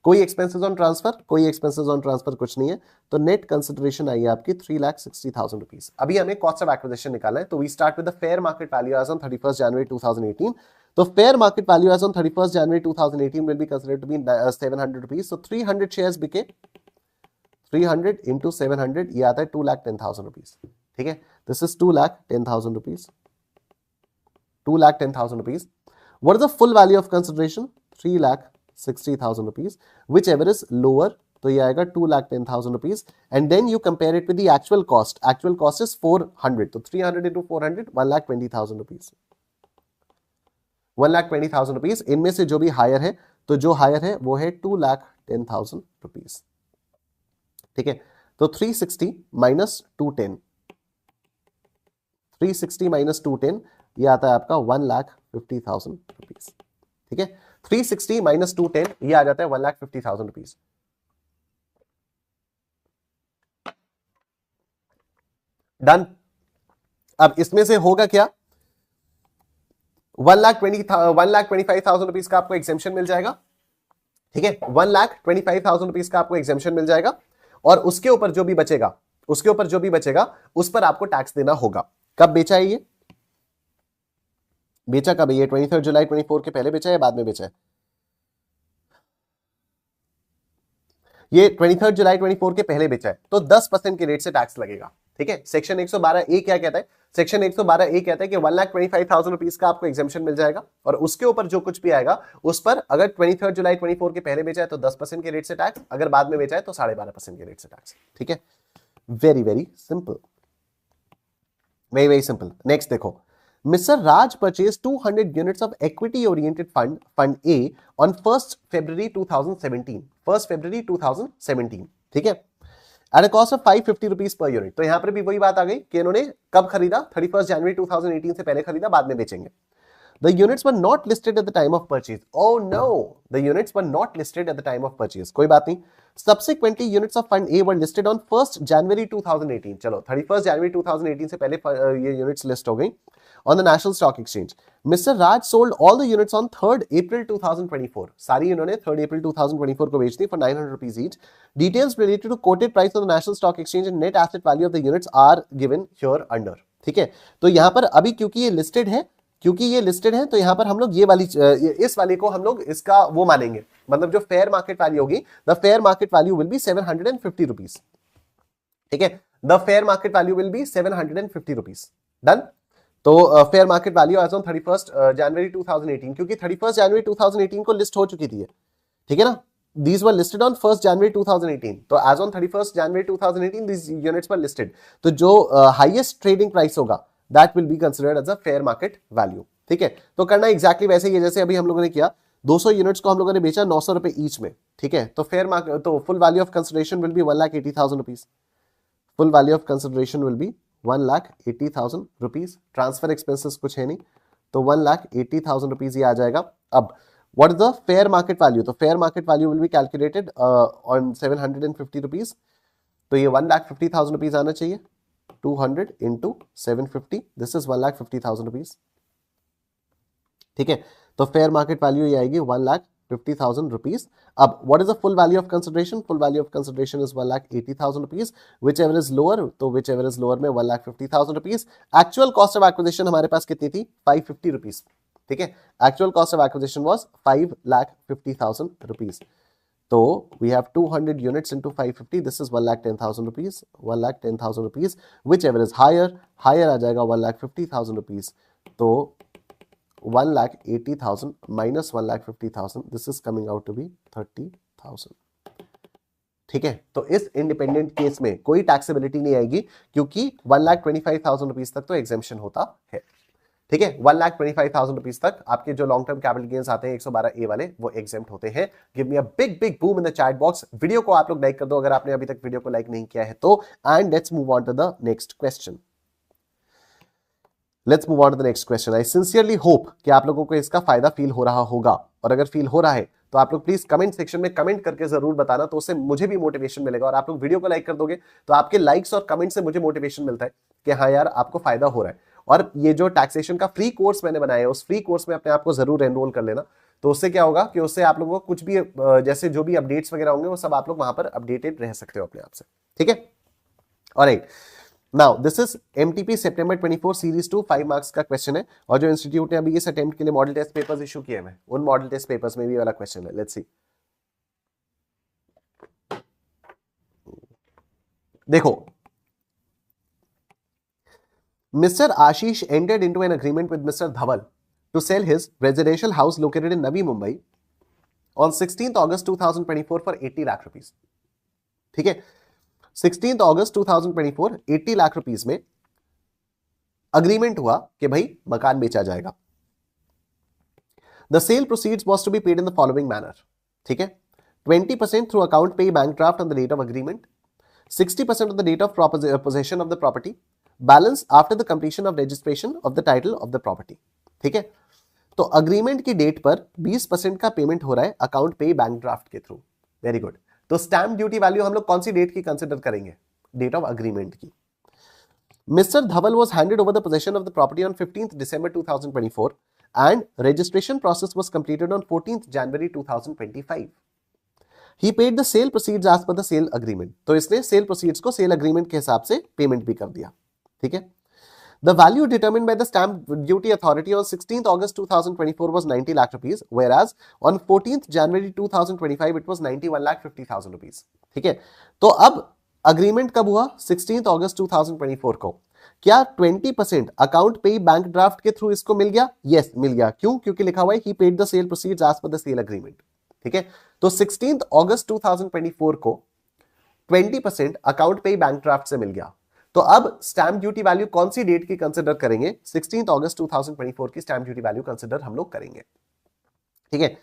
कोई expenses on transfer? कोई expenses on transfer कुछ नहीं है। तो नेट कंसिडरेशन आई है आपकी 3,60,000 रुपीज। अभी हमें कॉस्ट ऑफ एक्विजिशन निकालना है, तो we start with the fair market value as on 31st January 2018. तो fair market value as on 31st January 2018 will be considered to be 700 rupees. So 300 shares बिके, 300 into 700 ये आता है 2,10,000 रुपीज। ठीक है, this is 2,10,000 rupees, 2,10,000 rupees. What is the full value of consideration? 3,60,000 rupees, whichever is lower, तो ये आएगा 2,10,000 रुपीज। And then you compare it with the actual cost. Actual cost is 400, तो 300 into 400 1,20,000 रुपीज, 1,20,000 रुपीज। इनमें से जो भी higher है, तो जो हायर है वो है 2,10,000 रुपीज। ठीक है, तो 360 माइनस 210, 360 माइनस 210 ये आता है आपका 1,50,000 रुपीज। ठीक है, 360 माइनस 210 ये आ जाता है 1,50,000 रुपीज। डन। अब इसमें से होगा क्या? 1,25,000 रुपीज का आपको एग्जेम्पशन मिल जाएगा। ठीक है, 1,25,000 रुपीज का आपको एग्जेम्पशन मिल जाएगा, और उसके ऊपर जो भी बचेगा, उसके ऊपर जो भी बचेगा उस पर आपको टैक्स देना होगा। कब बेचा है ये? बेचा कब है ये? 23 जुलाई 24 के पहले बेचा है, बाद में बेचा है? ये 23 जुलाई 24 के पहले बेचा है, तो 10% के रेट से टैक्स लगेगा। ठीक है। सेक्शन 112A क्या कहता है? सेक्शन 112A कहता है कि 1,25,000 रुपीज का आपको एग्जाम्पशन मिल जाएगा और उसके ऊपर जो कुछ भी आएगा उस पर अगर 23 जुलाई 24 के पहले बेचा है तो 10% के रेट से टैक्स, अगर बाद में बेचा है तो 12.5% के रेट से टैक्स। ठीक है, very very simple, very very simple. Next देखो, Mr. Raj purchased 200 units of equity-oriented fund A on 1st February 2017. 1st February 2017, ठीक है, at a cost of 550 rupees per unit. तो यहां पर भी वही बात आ गई कि इन्होंने कब खरीदा? 31 जनवरी 2018 से पहले खरीदा, बाद में बेचेंगे। The units were not listed at the time of purchase. Oh no, the units were not listed at the time of purchase. कोई बात नहीं। Subsequently, units of Fund A were listed on 1st January 2018. चलो 31 January 2018 से पहले ये units list हो गई on the National Stock Exchange. Mr. Raj sold all the units on 3rd April 2024. सारी इन्होंने 3rd April 2024 को बेच दी for 900 rupees each. Details related to quoted price on the National Stock Exchange and net asset value of the units are given here under. ठीक है, तो यहां पर अभी क्योंकि ये लिस्टेड है, तो यहां पर हम लोग ये वाली इस वाली को हम लोग इसका वो मानेंगे, मतलब जो फेयर मार्केट वैल्यू होगी, the fair market value will be 750 rupees. ठीक है, the fair market value will be 750 rupees. Done. तो fair market value as on 31 January 2018, क्योंकि 31 जनवरी 2018 को लिस्ट हो चुकी थी, ठीक है ना, these were listed on 1st January 2018. तो as on 31st January 2018 these units were listed. तो जो highest trading price होगा that will be considered as a fair market value. ठीक है, तो करना exactly वैसे ही है जैसे अभी हम लोगों ने किया। 200 यूनिट्स को हम लोगों ने बेचा 900 रुपए ईच में। ठीक है, तो फेयर मार्केट, तो full value of consideration will B 1,80,000 rupees. Full value of consideration will B 1,80,000 rupees. Transfer expenses कुछ है नहीं, तो 1,80,000 रुपीज ये आ जाएगा। अब what is the fair market value? तो fair market value will be calculated on 750 rupees. तो ये 1,50,000 rupees आना चाहिए। 200 into 750, this is 1,50,000 rupees. ठीक है, तो fair market value ये आएगी 1,50,000 rupees. अब what is the full value of consideration? Full value of consideration is 1,80,000 rupees. Whichever is lower, तो whichever is lower में 1,50,000 rupees. Actual cost of acquisition हमारे पास कितनी थी? 550 rupees. ठीक है, actual cost of acquisition was 5,50,000 rupees. तो we have 200 units into 550, this is 1,10,000 rupees. 1,10,000 rupees, whichever is higher, higher आ जाएगा 1,50,000 रुपीज। तो 1,80,000 minus 1,50,000, this is coming out to be 30,000। ठीक है, तो इस इंडिपेंडेंट केस में कोई टैक्सेबिलिटी नहीं आएगी क्योंकि 1,25,000 रुपीज तक तो एग्जेम्पशन होता है। ठीक है, 1,25,000 रुपीज तक आपके जो लॉन्ग टर्म कैपिटल गेन्स आते हैं 112A वाले, वो एग्जेम्प्ट होते हैं। Give me a big big boom in the chat box. Video को आप लोग लाइक कर दो अगर आपने अभी तक वीडियो को लाइक नहीं किया है तो। And let's move on to the next question. Let's move on to the next question. I sincerely hope कि आप लोगों को इसका फायदा फील हो रहा होगा, और अगर फील हो रहा है तो आप लोग प्लीज कमेंट सेक्शन में कमेंट करके जरूर बताना, तो उससे मुझे भी मोटिवेशन मिलेगा। और आप लोग वीडियो को लाइक कर दोगे तो आपके लाइक्स और कमेंट से मुझे मोटिवेशन मिलता है कि हाँ यार आपको फायदा हो रहा है। और ये जो टैक्सेशन का फ्री कोर्स मैंने बनाया है, उस फ्री कोर्स में अपने आप को जरूर एनरोल कर लेना। तो उससे क्या होगा कि उससे आप लोगों को कुछ भी जैसे जो भी अपडेट्स वगैरह होंगे वो सब आप लोग वहां पर अपडेटेड रह सकते हो अपने आप से। ठीक है, alright, now this is MTP September 24 series 2 5 marks का क्वेश्चन है। और जो इंस्टीट्यूट ने अभी इस अटेम्प्ट के लिए मॉडल टेस्ट पेपर्स इशू किए हैं, उन मॉडल टेस्ट पेपर्स में भी वाला क्वेश्चन है। लेट्स सी, देखो, Mr. Ashish entered into an agreement with Mr. Dhaval to sell his residential house located in Navi Mumbai on 16th August 2024 for 80 lakh rupees. ठीक है, 16th August 2024 80 लाख रुपीस में agreement हुआ कि भाई मकान बेचा जाएगा। The sale proceeds was to be paid in the following manner. ठीक है, 20% through account pay bank draft on the date of agreement, 60% on the date of possession of the property, balance after the completion of registration of the title of the property. ठीक है, तो agreement की date पर 20% का payment हो रहा है account पे बैंक ड्राफ्ट के थ्रू। Very good. तो स्टैम्प ड्यूटी वैल्यू हम लोग कौन सी डेट की कंसिडर करेंगे? डेट ऑफ अग्रीमेंट की। Mister Dhaval was handed over the position of the property on 15th December 2024 and registration process was completed on 14th January 2025। He paid the sale proceeds as per the sale agreement. तो इसने cell proceeds को cell agreement के हिसाब से payment भी कर दिया। ठीक है, the value determined by the stamp duty authority on 16th August 2024 was 90 lakh rupees, whereas on 14th January 2025 it was 91,50,000 rupees. ठीक है, तो अब अग्रीमेंट कब हुआ? 16 अगस्त 2024 को। क्या 20% अकाउंट पे बैंक ड्राफ्ट के थ्रू इसको मिल गया? यस, मिल गया। क्यों? क्योंकि लिखा हुआ है he paid the sale proceeds as per the sale agreement. ठीक है, तो 16 अगस्त 2024 को 20% अकाउंट पे बैंक ड्राफ्ट से मिल गया। तो अब स्टैंप ड्यूटी वैल्यू कौन सी डेट की कंसिडर करेंगे? 16 अगस्त 2024 की स्टैंप ड्यूटी वैल्यू कंसिडर हम लोग करेंगे। ठीक है,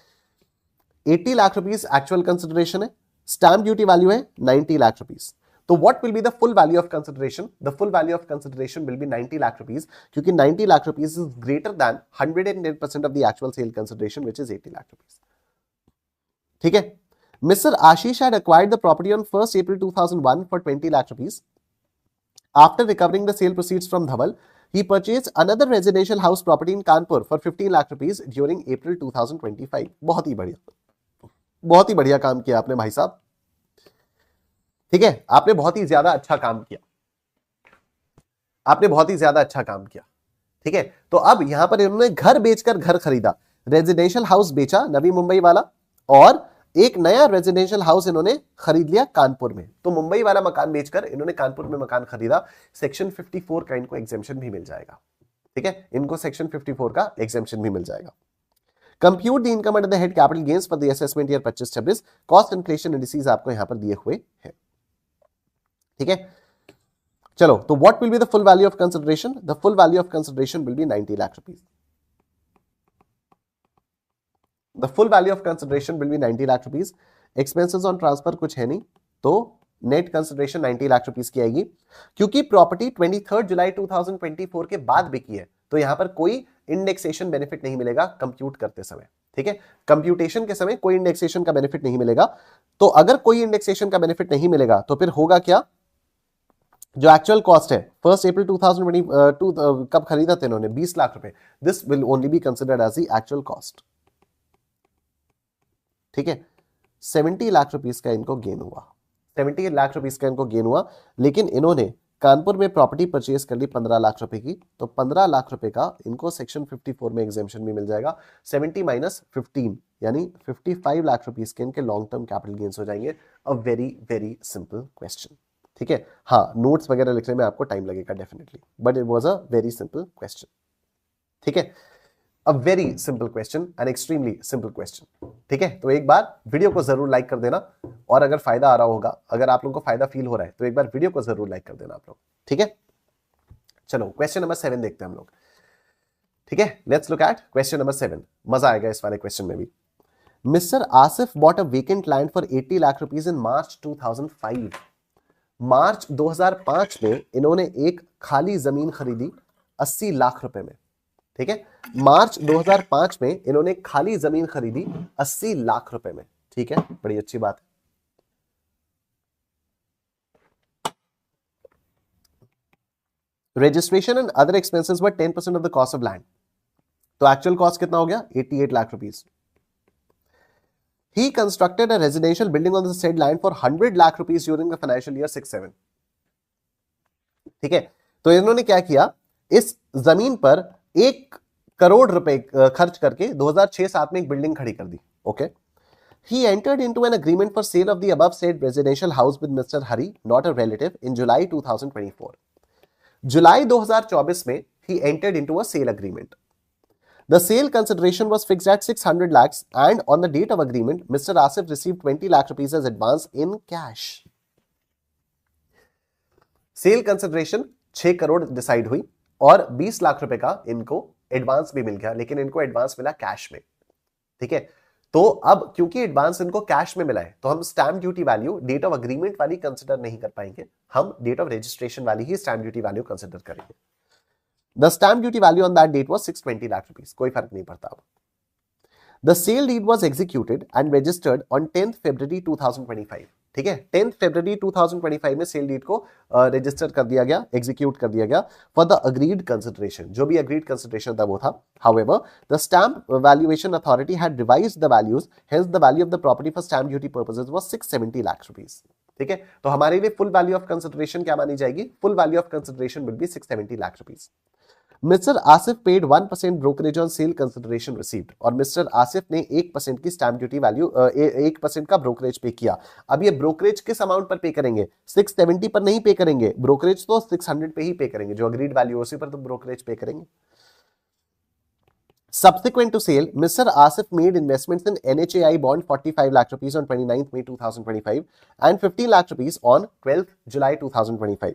80 लाख रुपीस एक्चुअल कंसिडरेशन है, स्टैंप ड्यूटी वैल्यू है 90 लाख रुपीस। तो what will be the full value of consideration? The full value of consideration will be 90 lakh rupees, क्योंकि 90 lakh rupees is greater than 110% of the actual sale consideration which is 80 lakh rupees. ठीक है, mister Ashish had acquired the property on 1st April 2001 for 20 lakh rupees. After recovering the sale proceeds from Dhaval, he purchased another residential house property in Kanpur for 15 lakh rupees during April 2025. बहुत ही बढ़िया काम किया आपने भाई साहब। ठीक है, आपने बहुत ही ज्यादा अच्छा काम किया, आपने बहुत ही ज्यादा अच्छा काम किया। ठीक है, तो अब यहां पर इन्होंने घर बेचकर घर खरीदा, रेजिडेंशियल हाउस बेचा नवी मुंबई वाला, और एक नया रेजिडेंशियल हाउस इन्होंने खरीद लिया कानपुर में। तो मुंबई वाला मकान बेचकर इन्होंने कानपुर में मकान खरीदा। सेक्शन 54 का इनको एग्जेम्पशन भी मिल जाएगा। ठीक है, इनको सेक्शन 54 का एग्जेम्पशन भी मिल जाएगा। Compute the income under the head capital gains for the assessment year 25-26। Cost inflation indices आपको यहां पर दिए हुए हैं। ठीक है, चलो, तो what will be the full value of consideration? The full value of consideration will be 90 lakh rupees. The full value of consideration will be 90 lakh rupees. Expenses on transfer कुछ है नहीं, तो नेट कंसिडरेशन 90 लाख रुपीस की आएगी। क्योंकि प्रॉपर्टी 23 जुलाई 2024 के बाद बिकी है, तो यहां पर कोई इंडेक्सेशन बेनिफिट नहीं मिलेगा कंप्यूट करते समय। ठीक है, कंप्यूटेशन के समय कोई इंडेक्सेशन का बेनिफिट नहीं मिलेगा। तो अगर कोई इंडेक्सेशन का बेनिफिट नहीं मिलेगा तो फिर होगा क्या? जो एक्चुअल कॉस्ट है 1 अप्रैल 2022 कब खरीदा था इन्होंने? 20 लाख रुपए। This will only be considered as the actual cost. ठीक है, 70 लाख रुपीस का इनको गेन हुआ, 70 लाख रुपीस का इनको गेन हुआ। लेकिन इन्होंने कानपुर में प्रॉपर्टी परचेज कर ली 15 लाख रुपए की, तो 15 लाख रुपए का इनको सेक्शन 54 में एग्जेम्पशन भी मिल जाएगा। 70 माइनस 15 यानी 55 लाख रुपीस के इनके लॉन्ग टर्म कैपिटल गेन्स हो जाएंगे। A very very simple question. ठीक है, हाँ, नोट्स वगैरह लिखने में आपको टाइम लगेगा definitely, but it was a very simple question. ठीक है, A very simple question, an extremely simple question. ठीक है, तो एक बार वीडियो को जरूर लाइक कर देना, और अगर फायदा आ रहा होगा, अगर आप लोगों को फायदा फील हो रहा है, तो एक बार वीडियो को जरूर लाइक कर देना आप लोग। ठीक है, चलो क्वेश्चन नंबर 7 देखते हैं हम लोग। ठीक है, let's look at question number 7। मजा आएगा इस वाले क्वेश्चन में भी। Mister Asif bought a vacant land for 80 lakh rupees in March 2005। March 2005 में इन्होंने एक खाली जमीन खरीदी 80 लाख रुपए में। ठीक है, मार्च 2005 में इन्होंने खाली जमीन खरीदी 80 लाख रुपए में। ठीक है, बड़ी अच्छी बात है। Registration and other expenses were 10% of the cost of land. तो एक्चुअल कॉस्ट कितना हो गया? 88 lakh rupees. He constructed a residential building on the said land for 100 lakh rupees during the financial year 6-7। ठीक है, तो इन्होंने क्या किया? इस जमीन पर 1 करोड़ रुपए खर्च करके 2006-7 में एक बिल्डिंग खड़ी कर दी। Okay, he entered into an agreement for sale of the above said residential house with Mr. Hari, not a relative, in July 2024. जुलाई 2024 में he entered into a sale agreement. The sale consideration was fixed at 600 lakhs, and on the date of agreement, Mr. Asif received 20 lakh rupees as advance in cash. Sale consideration 6 crore decide हुई और 20 लाख रुपए का इनको advance भी मिल गया, लेकिन इनको advance मिला कैश में। ठीक है, तो अब क्योंकि एडवांस इनको कैश में मिला है, तो हम stamp duty value date of agreement वाली कंसिडर नहीं कर पाएंगे, हम डेट ऑफ रजिस्ट्रेशन वाली ही स्टैंप ड्यूटी वैल्यू कंसिडर करेंगे। The stamp duty value on that date was 620 lakh rupees. कोई फर्क नहीं पड़ता। The sale deed was executed and registered on 10th February 2025। ठीक है, 10th February 2025 में सेल डीड को रजिस्टर कर दिया गया, एग्जीक्यूट कर दिया गया फॉर द अग्रीड कंसिडरेशन। जो भी अग्रीड कंसिडरेशन था वो था। However, the stamp valuation authority had revised the values, hence the value of the property for stamp duty purposes was 670 lakh rupees. ठीक है, तो हमारे लिए फुल वैल्यू ऑफ कंसिडरेशन क्या मानी जाएगी? Full value of consideration will be 670 lakh rupees. Mister Asif paid 1% brokerage on sale consideration received, और mister Asif ने 1% की स्टैंप ड्यूटी वैल्यू 1% का ब्रोकरेज पे किया। अब ये ब्रोकरेज किस अमाउंट पर पे करेंगे? 670 पर नहीं पे करेंगे, ब्रोकरेज तो 600 पे ही पे करेंगे, जो अग्रीड वैल्यू उसी पर तो ब्रोकरेज पे करेंगे। Subsequent to sale, Mr. Asif made investments in NHAI bond 45 lakh rupees on 29th May 2025 and 15 lakh rupees on 12th July 2025।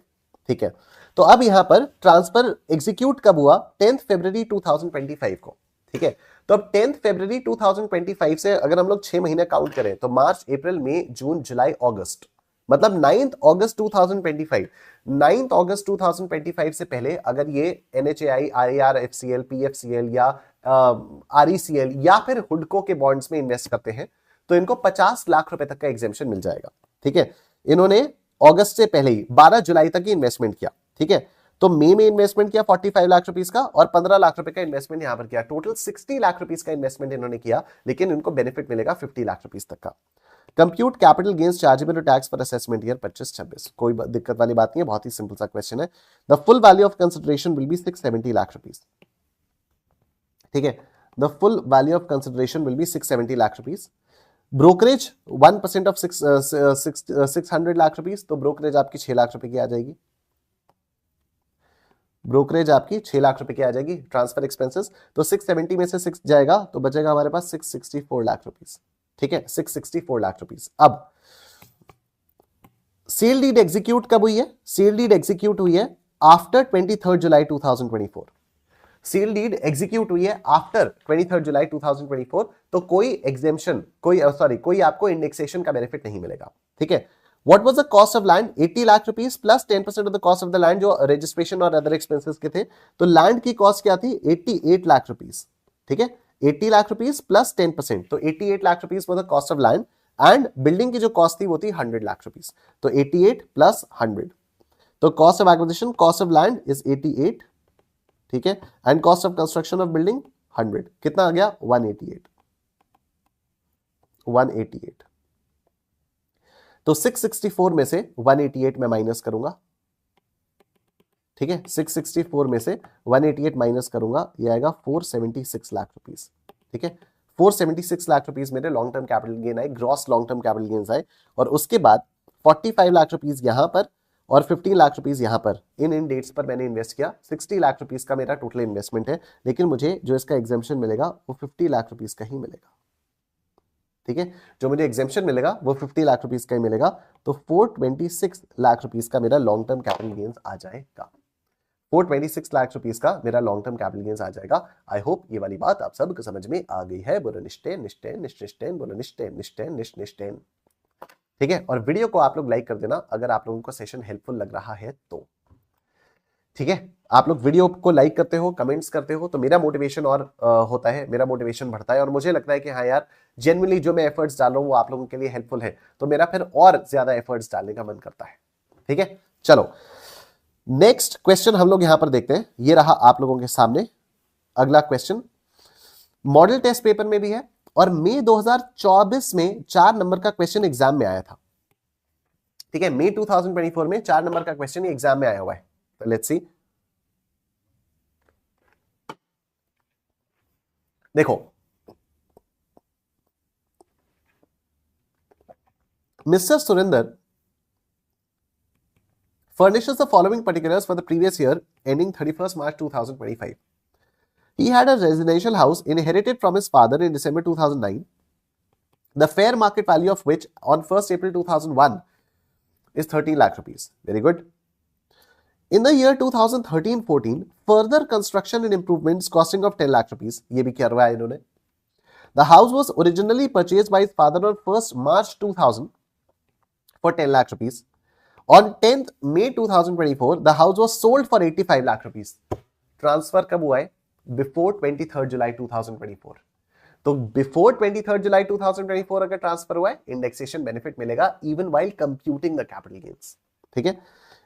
ठीक है, तो अब यहां पर ट्रांसफर एग्जीक्यूट कब हुआ? 10th February 2025 को। ठीक है, तो अब 10th February 2025 से अगर हम लोग 6 महीने काउंट करें तो मार्च, अप्रैल, मई, जून, जुलाई, अगस्त, मतलब 9th August 2025, 9th August 2025 से पहले अगर ये NHAI, IRFCL, PFCL या RECL या फिर हुडको के बॉन्ड्स में इन्वेस्ट करते हैं तो इनको 50 लाख रुपए तक का एग्जेम्पशन मिल जाएगा। ठीक है, इन्होंने अगस्त से पहले ही 12 जुलाई तक ही इन्वेस्टमेंट किया। ठीक है, तो मई में इन्वेस्टमेंट किया 45 लाख रुपीस का और 15 लाख रुपए का इन्वेस्टमेंट यहां पर किया, टोटल 60 लाख रुपीस का इन्वेस्टमेंट इन्होंने किया, लेकिन इनको बेनिफिट मिलेगा 50 लाख रुपीस तक का। Compute capital gains chargeable to tax for assessment year 25-26, कोई दिक्कत वाली बात नहीं है, बहुत ही सिंपल सा क्वेश्चन है। The full value of consideration will be 670 lakh rupees. ठीक है, the full value of consideration will be 670 lakh rupees. Brokerage 1% of 600 lakh rupees, तो ब्रोकरेज आपकी 6 लाख रुपए की आ जाएगी। ब्रोकरेज आपकी 6 लाख रुपए की आ जाएगी। ट्रांसफर एक्सपेंसेस तो 670 में से 6 जाएगा तो बचेगा हमारे पास 664 लाख रुपीस। ठीक है, 664 लाख रुपीस। अब सेल डीड एग्जीक्यूट कब हुई है? सेल डीड एग्जीक्यूट हुई है आफ्टर 23 जुलाई 2024। सेल डीड एग्जीक्यूट हुई है आफ्टर 23 जुलाई 2024, तो कोई एग्जेम्पशन, कोई आपको इंडेक्सेशन का बेनिफिट नहीं मिलेगा। ठीक है, what was the cost of land? 80 lakh rupees plus 10% of the cost of the land, जो रजिस्ट्रेशन और अदर एक्सपेंसेस के थे। तो लैंड की कॉस्ट क्या थी? 88 लाख रुपीस। ठीक है, 80 लाख रुपीस प्लस 10%, तो 88 lakh rupees for the cost of land, and building की जो कॉस्ट थी वो थी 100 लाख रुपीस, तो 88 प्लस 100, तो cost of acquisition, cost of land is 88। ठीक है, and cost of construction of building 100, कितना आ गया? 188। तो 664 में से 188 में माइनस करूंगा। ठीक है, 664 में से 188 माइनस करूंगा, ये आएगा 476 लाख रुपीस। ठीक है, 476 लाख रुपीस मेरे लॉन्ग टर्म कैपिटल गेन आए, gross long term capital gains आए, और उसके बाद 45 लाख रुपीस यहां पर और 15 लाख रुपीस यहां पर, इन डेट्स पर मैंने इन्वेस्ट किया। 60 लाख रुपीस का मेरा टोटल इन्वेस्टमेंट है, लेकिन मुझे जो इसका एग्जेम्पशन मिलेगा वो 50 लाख रुपीस का ही मिलेगा। ठीक है, जो मुझे एग्जेम्पशन मिलेगा वो 50 लाख रुपीस का ही मिलेगा, तो 426 लाख रुपीस का मेरा लॉन्ग टर्म कैपिटल गेन्स आ जाएगा। 426 लाख रुपीस का मेरा लॉन्ग टर्म कैपिटल गेन्स आ जाएगा। आई होप ये वाली बात आप सबको समझ में आ गई है। बोलो निश्चय निश्चय निश्चय, बोलो निश्चय निश्चय निश्चय। ठीक है, और वीडियो को आप लोग लाइक कर देना अगर आप लोगों को सेशन हेल्पफुल लग रहा है तो। ठीक है, आप लोग वीडियो को लाइक करते हो, कमेंट्स करते हो, तो मेरा मोटिवेशन और होता है, मेरा मोटिवेशन बढ़ता है, और मुझे लगता है कि हाँ यार, जेन्युइनली जो मैं एफर्ट्स डाल रहा हूँ वो आप लोगों के लिए हेल्पफुल है, तो मेरा फिर और ज्यादा एफर्ट्स डालने का मन करता है। ठीक है, चलो नेक्स्ट क्वेश्चन हम लोग यहां पर देखते हैं। ये रहा आप लोगों के सामने अगला क्वेश्चन, मॉडल टेस्ट पेपर में भी है, और मई 2024 में 4 नंबर का क्वेश्चन एग्जाम में आया था। ठीक है, मई 2024 में 4 नंबर का क्वेश्चन एग्जाम में आया हुआ है। तो लेट्स सी, देखो, mister Surender furnishes the following particulars for the previous year ending 31st March 2025. He had a residential house inherited from his father in December 2009, the fair market value of which on 1st April 2001 is 30 lakh rupees. Very good. In the year 2013-14, further construction and improvements costing of 10 lakh rupees. ये भी किया हुआ है इन्होंने. The house was originally purchased by his father on 1st March 2000 for 10 lakh rupees. On 10th May 2024, the house was sold for 85 lakh rupees. Transfer कब हुआ है? Before 23 जुलाई 2024. तो बिफोर 23 जुलाई 2024 अगर ट्रांसफर हुआ है, इंडेक्सेशन बेनिफिट मिलेगा even while computing the capital gains. ठीक है,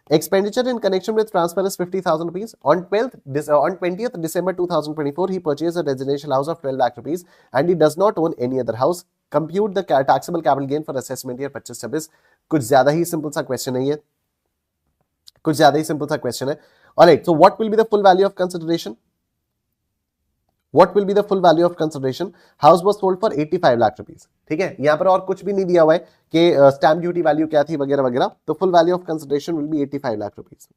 expenditure in connection with transfer is 50,000 rupees. On 20th December 2024, he purchased a residential house of 12 lakh rupees and he does not own any other house. Compute the taxable capital gain for assessment year 25-26. कुछ ज्यादा ही simple सा question है ये, कुछ ज्यादा ही simple सा question है, alright, so what will be the full value of consideration? What will be the full value of consideration? House was sold for 85 lakh rupees, ठीक है। यहां पर और कुछ भी नहीं दिया हुआ है कि स्टैम्प ड्यूटी वैल्यू क्या थी वगैरह वगैरह, तो full value of consideration will B 85 lakh rupees,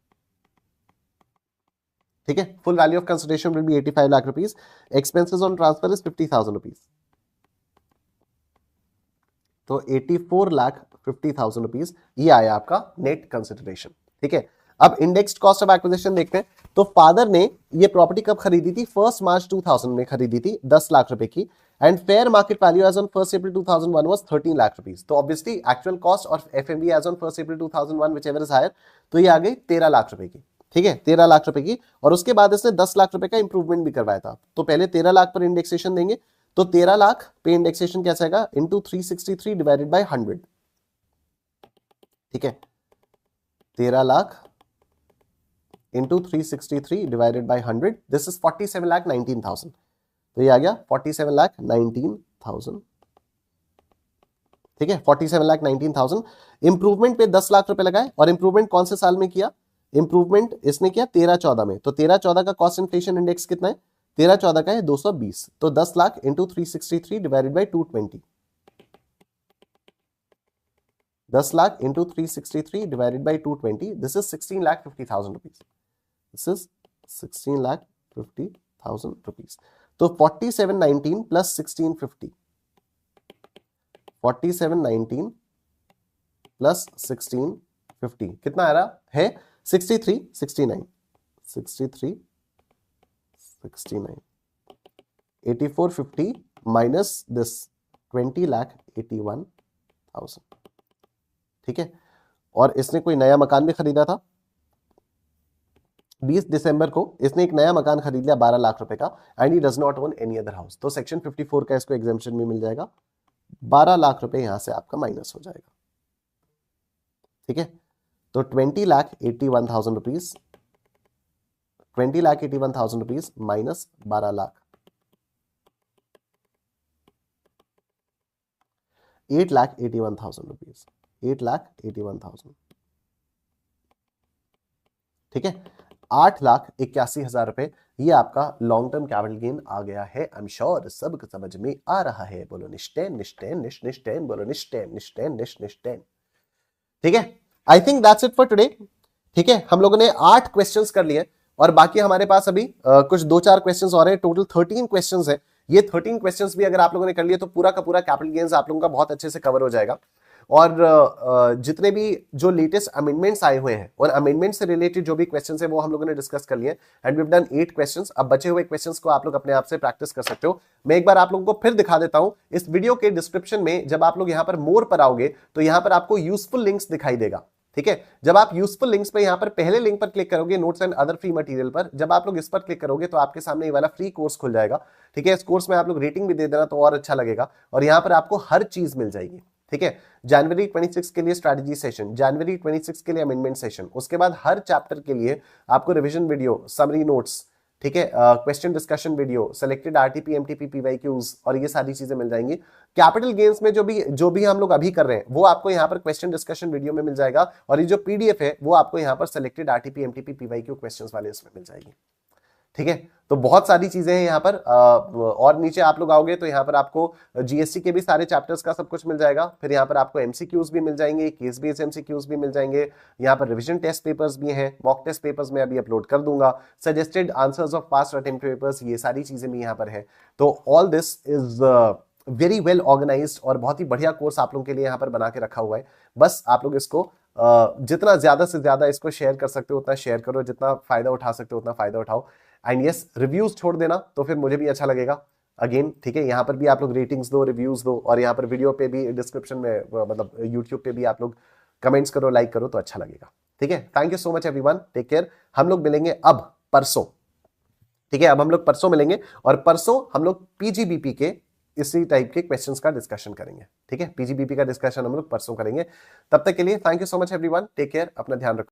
ठीक है। Full value of consideration will B 85 lakh rupees. Expenses on transfer is 50,000 rupees, तो 84,50,000 रुपीस ये आया आपका नेट कंसिडरेशन, ठीक है। अब इंडेक्स्ड कॉस्ट ऑफ एक्विजिशन देखते हैं। तो फादर ने ये प्रॉपर्टी कब खरीदी थी? 1 मार्च 2000 में खरीदी थी 10 लाख रुपए की, and fair market value as on 1 April 2001 was 13 lakh rupees. तो ऑब्वियसली एक्चुअल कॉस्ट और FMV as on 1 April 2001 whichever is higher, तो ये आ गई 13 लाख रुपए की, ठीक है, 13 लाख रुपए की। और उसके बाद इसने 10 लाख रुपए का इंप्रूवमेंट भी करवाया था। तो पहले 13 लाख पर इंडेक्सेशन देंगे, तो 13 लाख पे इंडेक्सेशन कैसे आएगा? इंटू 363 डिवाइडेड बाय 100, ठीक है। 13 lakh into 363 divided by 100, this is 47,19,000। तो ये आ गया 47,19,000, ठीक है। 47,19,000। इंप्रूवमेंट पे 10 लाख रुपए लगाए, और इंप्रूवमेंट कौन से साल में किया? इंप्रूवमेंट इसने किया 13-14 में। तो 13-14 का कॉस्ट इन्फ्लेशन इंडेक्स कितना है? 13-14 का है 220। तो 10 lakh into 363 divided by 220, 10 lakh into 363 divided by 220, this is 16,50,000 rupees. This is 16,50,000 rupees. तो 4719 प्लस 1650, 4719 प्लस 1650 कितना आ रहा है? 63, 69, 63, 69, 8450 माइनस दिस 20,81,000, ठीक है। और इसने कोई नया मकान भी खरीदा था 20 दिसंबर को, इसने एक नया मकान खरीद लिया 12 लाख रुपए का, and he does not own any other house. तो सेक्शन 54 का इसको एग्जेम्पशन भी मिल जाएगा, 12 लाख रुपए यहां से आपका माइनस हो जाएगा, ठीक है। तो 20,81,000 rupees, 20,81,000 rupees minus 12 lakh, 8,81,000 rupees, 8,81,000, ठीक है। 8,81,000 रुपए ये आपका लॉन्ग टर्म कैपिटल गेन आ गया है। आई एम श्योर सबको समझ में आ रहा है। बोलो निश्चैन, निश्चैन, निश्चैन, बोलो निश्चैन, निश्चैन, निश्चैन, ठीक है। I think that's it for today, ठीक है। हम लोगों ने 8 क्वेश्चंस कर लिए, और बाकी हमारे पास अभी कुछ 2-4 क्वेश्चंस और है। टोटल 13 क्वेश्चंस है। ये 13 क्वेश्चंस भी अगर आप लोगों ने कर लिए तो पूरा का पूरा कैपिटल गेन्स आप लोगों का बहुत अच्छे से कवर हो जाएगा। और जितने भी जो लेटेस्ट अमेंडमेंट्स आए हुए हैं और अमेंडमेंट से रिलेटेड जो भी क्वेश्चंस है वो हम लोगों ने डिस्कस कर लिए, and we have done 8 questions. अब बचे हुए क्वेश्चंस को आप लोग अपने आप से प्रैक्टिस कर सकते हो। मैं एक बार आप लोगों को फिर दिखा देता हूं। इस वीडियो के डिस्क्रिप्शन में जब आप लोग यहां पर मोर पर आओगे तो यहां पर आपको यूजफुल लिंक्स दिखाई देगा, ठीक है। जब आप यूजफुल लिंक्स पे यहां पर पहले लिंक पर क्लिक करोगे, notes and other free material पर, जब आप लोग इस पर क्लिक करोगे तो आपके सामने ये वाला फ्री कोर्स खुल जाएगा, ठीक है। इस कोर्स में आप लोग रेटिंग भी दे देना तो और अच्छा लगेगा, और यहां पर आपको हर चीज मिल जाएगी, ठीक है। जनवरी 26 के लिए स्ट्रैटेजी सेशन, जनवरी 26 के लिए अमेंडमेंट सेशन, उसके बाद हर चैप्टर के लिए आपको रिवीजन वीडियो, समरी नोट्स, ठीक है, question discussion video, selected RTP, MTP, PYQs, और ये सारी चीजें मिल जाएंगी। कैपिटल गेन्स में जो भी हम लोग अभी कर रहे हैं वो आपको यहाँ पर क्वेश्चन डिस्कशन वीडियो में मिल जाएगा, और ये जो पीडीएफ है वो आपको यहाँ पर selected RTP, MTP, PYQ questions वाले इसमें मिल जाएगी, ठीक है। तो बहुत सारी चीजें हैं यहाँ पर। और नीचे आप लोग आओगे तो यहाँ पर आपको जीएसटी के भी सारे चैप्टर्स का सब कुछ मिल जाएगा। फिर यहाँ पर आपको एमसीक्यूज भी मिल जाएंगे, केस बेस्ड एमसीक्यूज भी मिल जाएंगे। यहाँ पर रिवीजन टेस्ट पेपर्स भी हैं, मॉक टेस्ट पेपर्स में अभी अपलोड कर दूंगा, suggested answers of past attempt papers, ये सारी चीजें भी यहाँ पर है। तो all this is very well organised और बहुत ही बढ़िया कोर्स आप लोगों के लिए यहाँ पर बना के रखा हुआ है। बस आप लोग इसको जितना ज्यादा से ज्यादा इसको शेयर कर सकते हो उतना शेयर करो, जितना फायदा उठा सकते हो उतना फायदा उठाओ। एंड यस, रिव्यूज छोड़ देना तो फिर मुझे भी अच्छा लगेगा अगेन, ठीक है। यहाँ पर भी आप लोग रेटिंग्स दो, रिव्यूज दो, और यहाँ पर वीडियो पे भी डिस्क्रिप्शन में मतलब यूट्यूब पे भी आप लोग कमेंट्स करो, लाइक करो तो अच्छा लगेगा, ठीक है। Thank you so much everyone, take care. हम लोग मिलेंगे अब परसों, ठीक है। अब हम लोग परसों मिलेंगे, और परसों हम लोग पीजीबीपी के इसी टाइप के क्वेश्चंस का डिस्कशन करेंगे, ठीक है। पीजीबीपी का डिस्कशन हम लोग परसों करेंगे। तब तक के लिए thank you so much everyone, take care, अपना ध्यान रखो।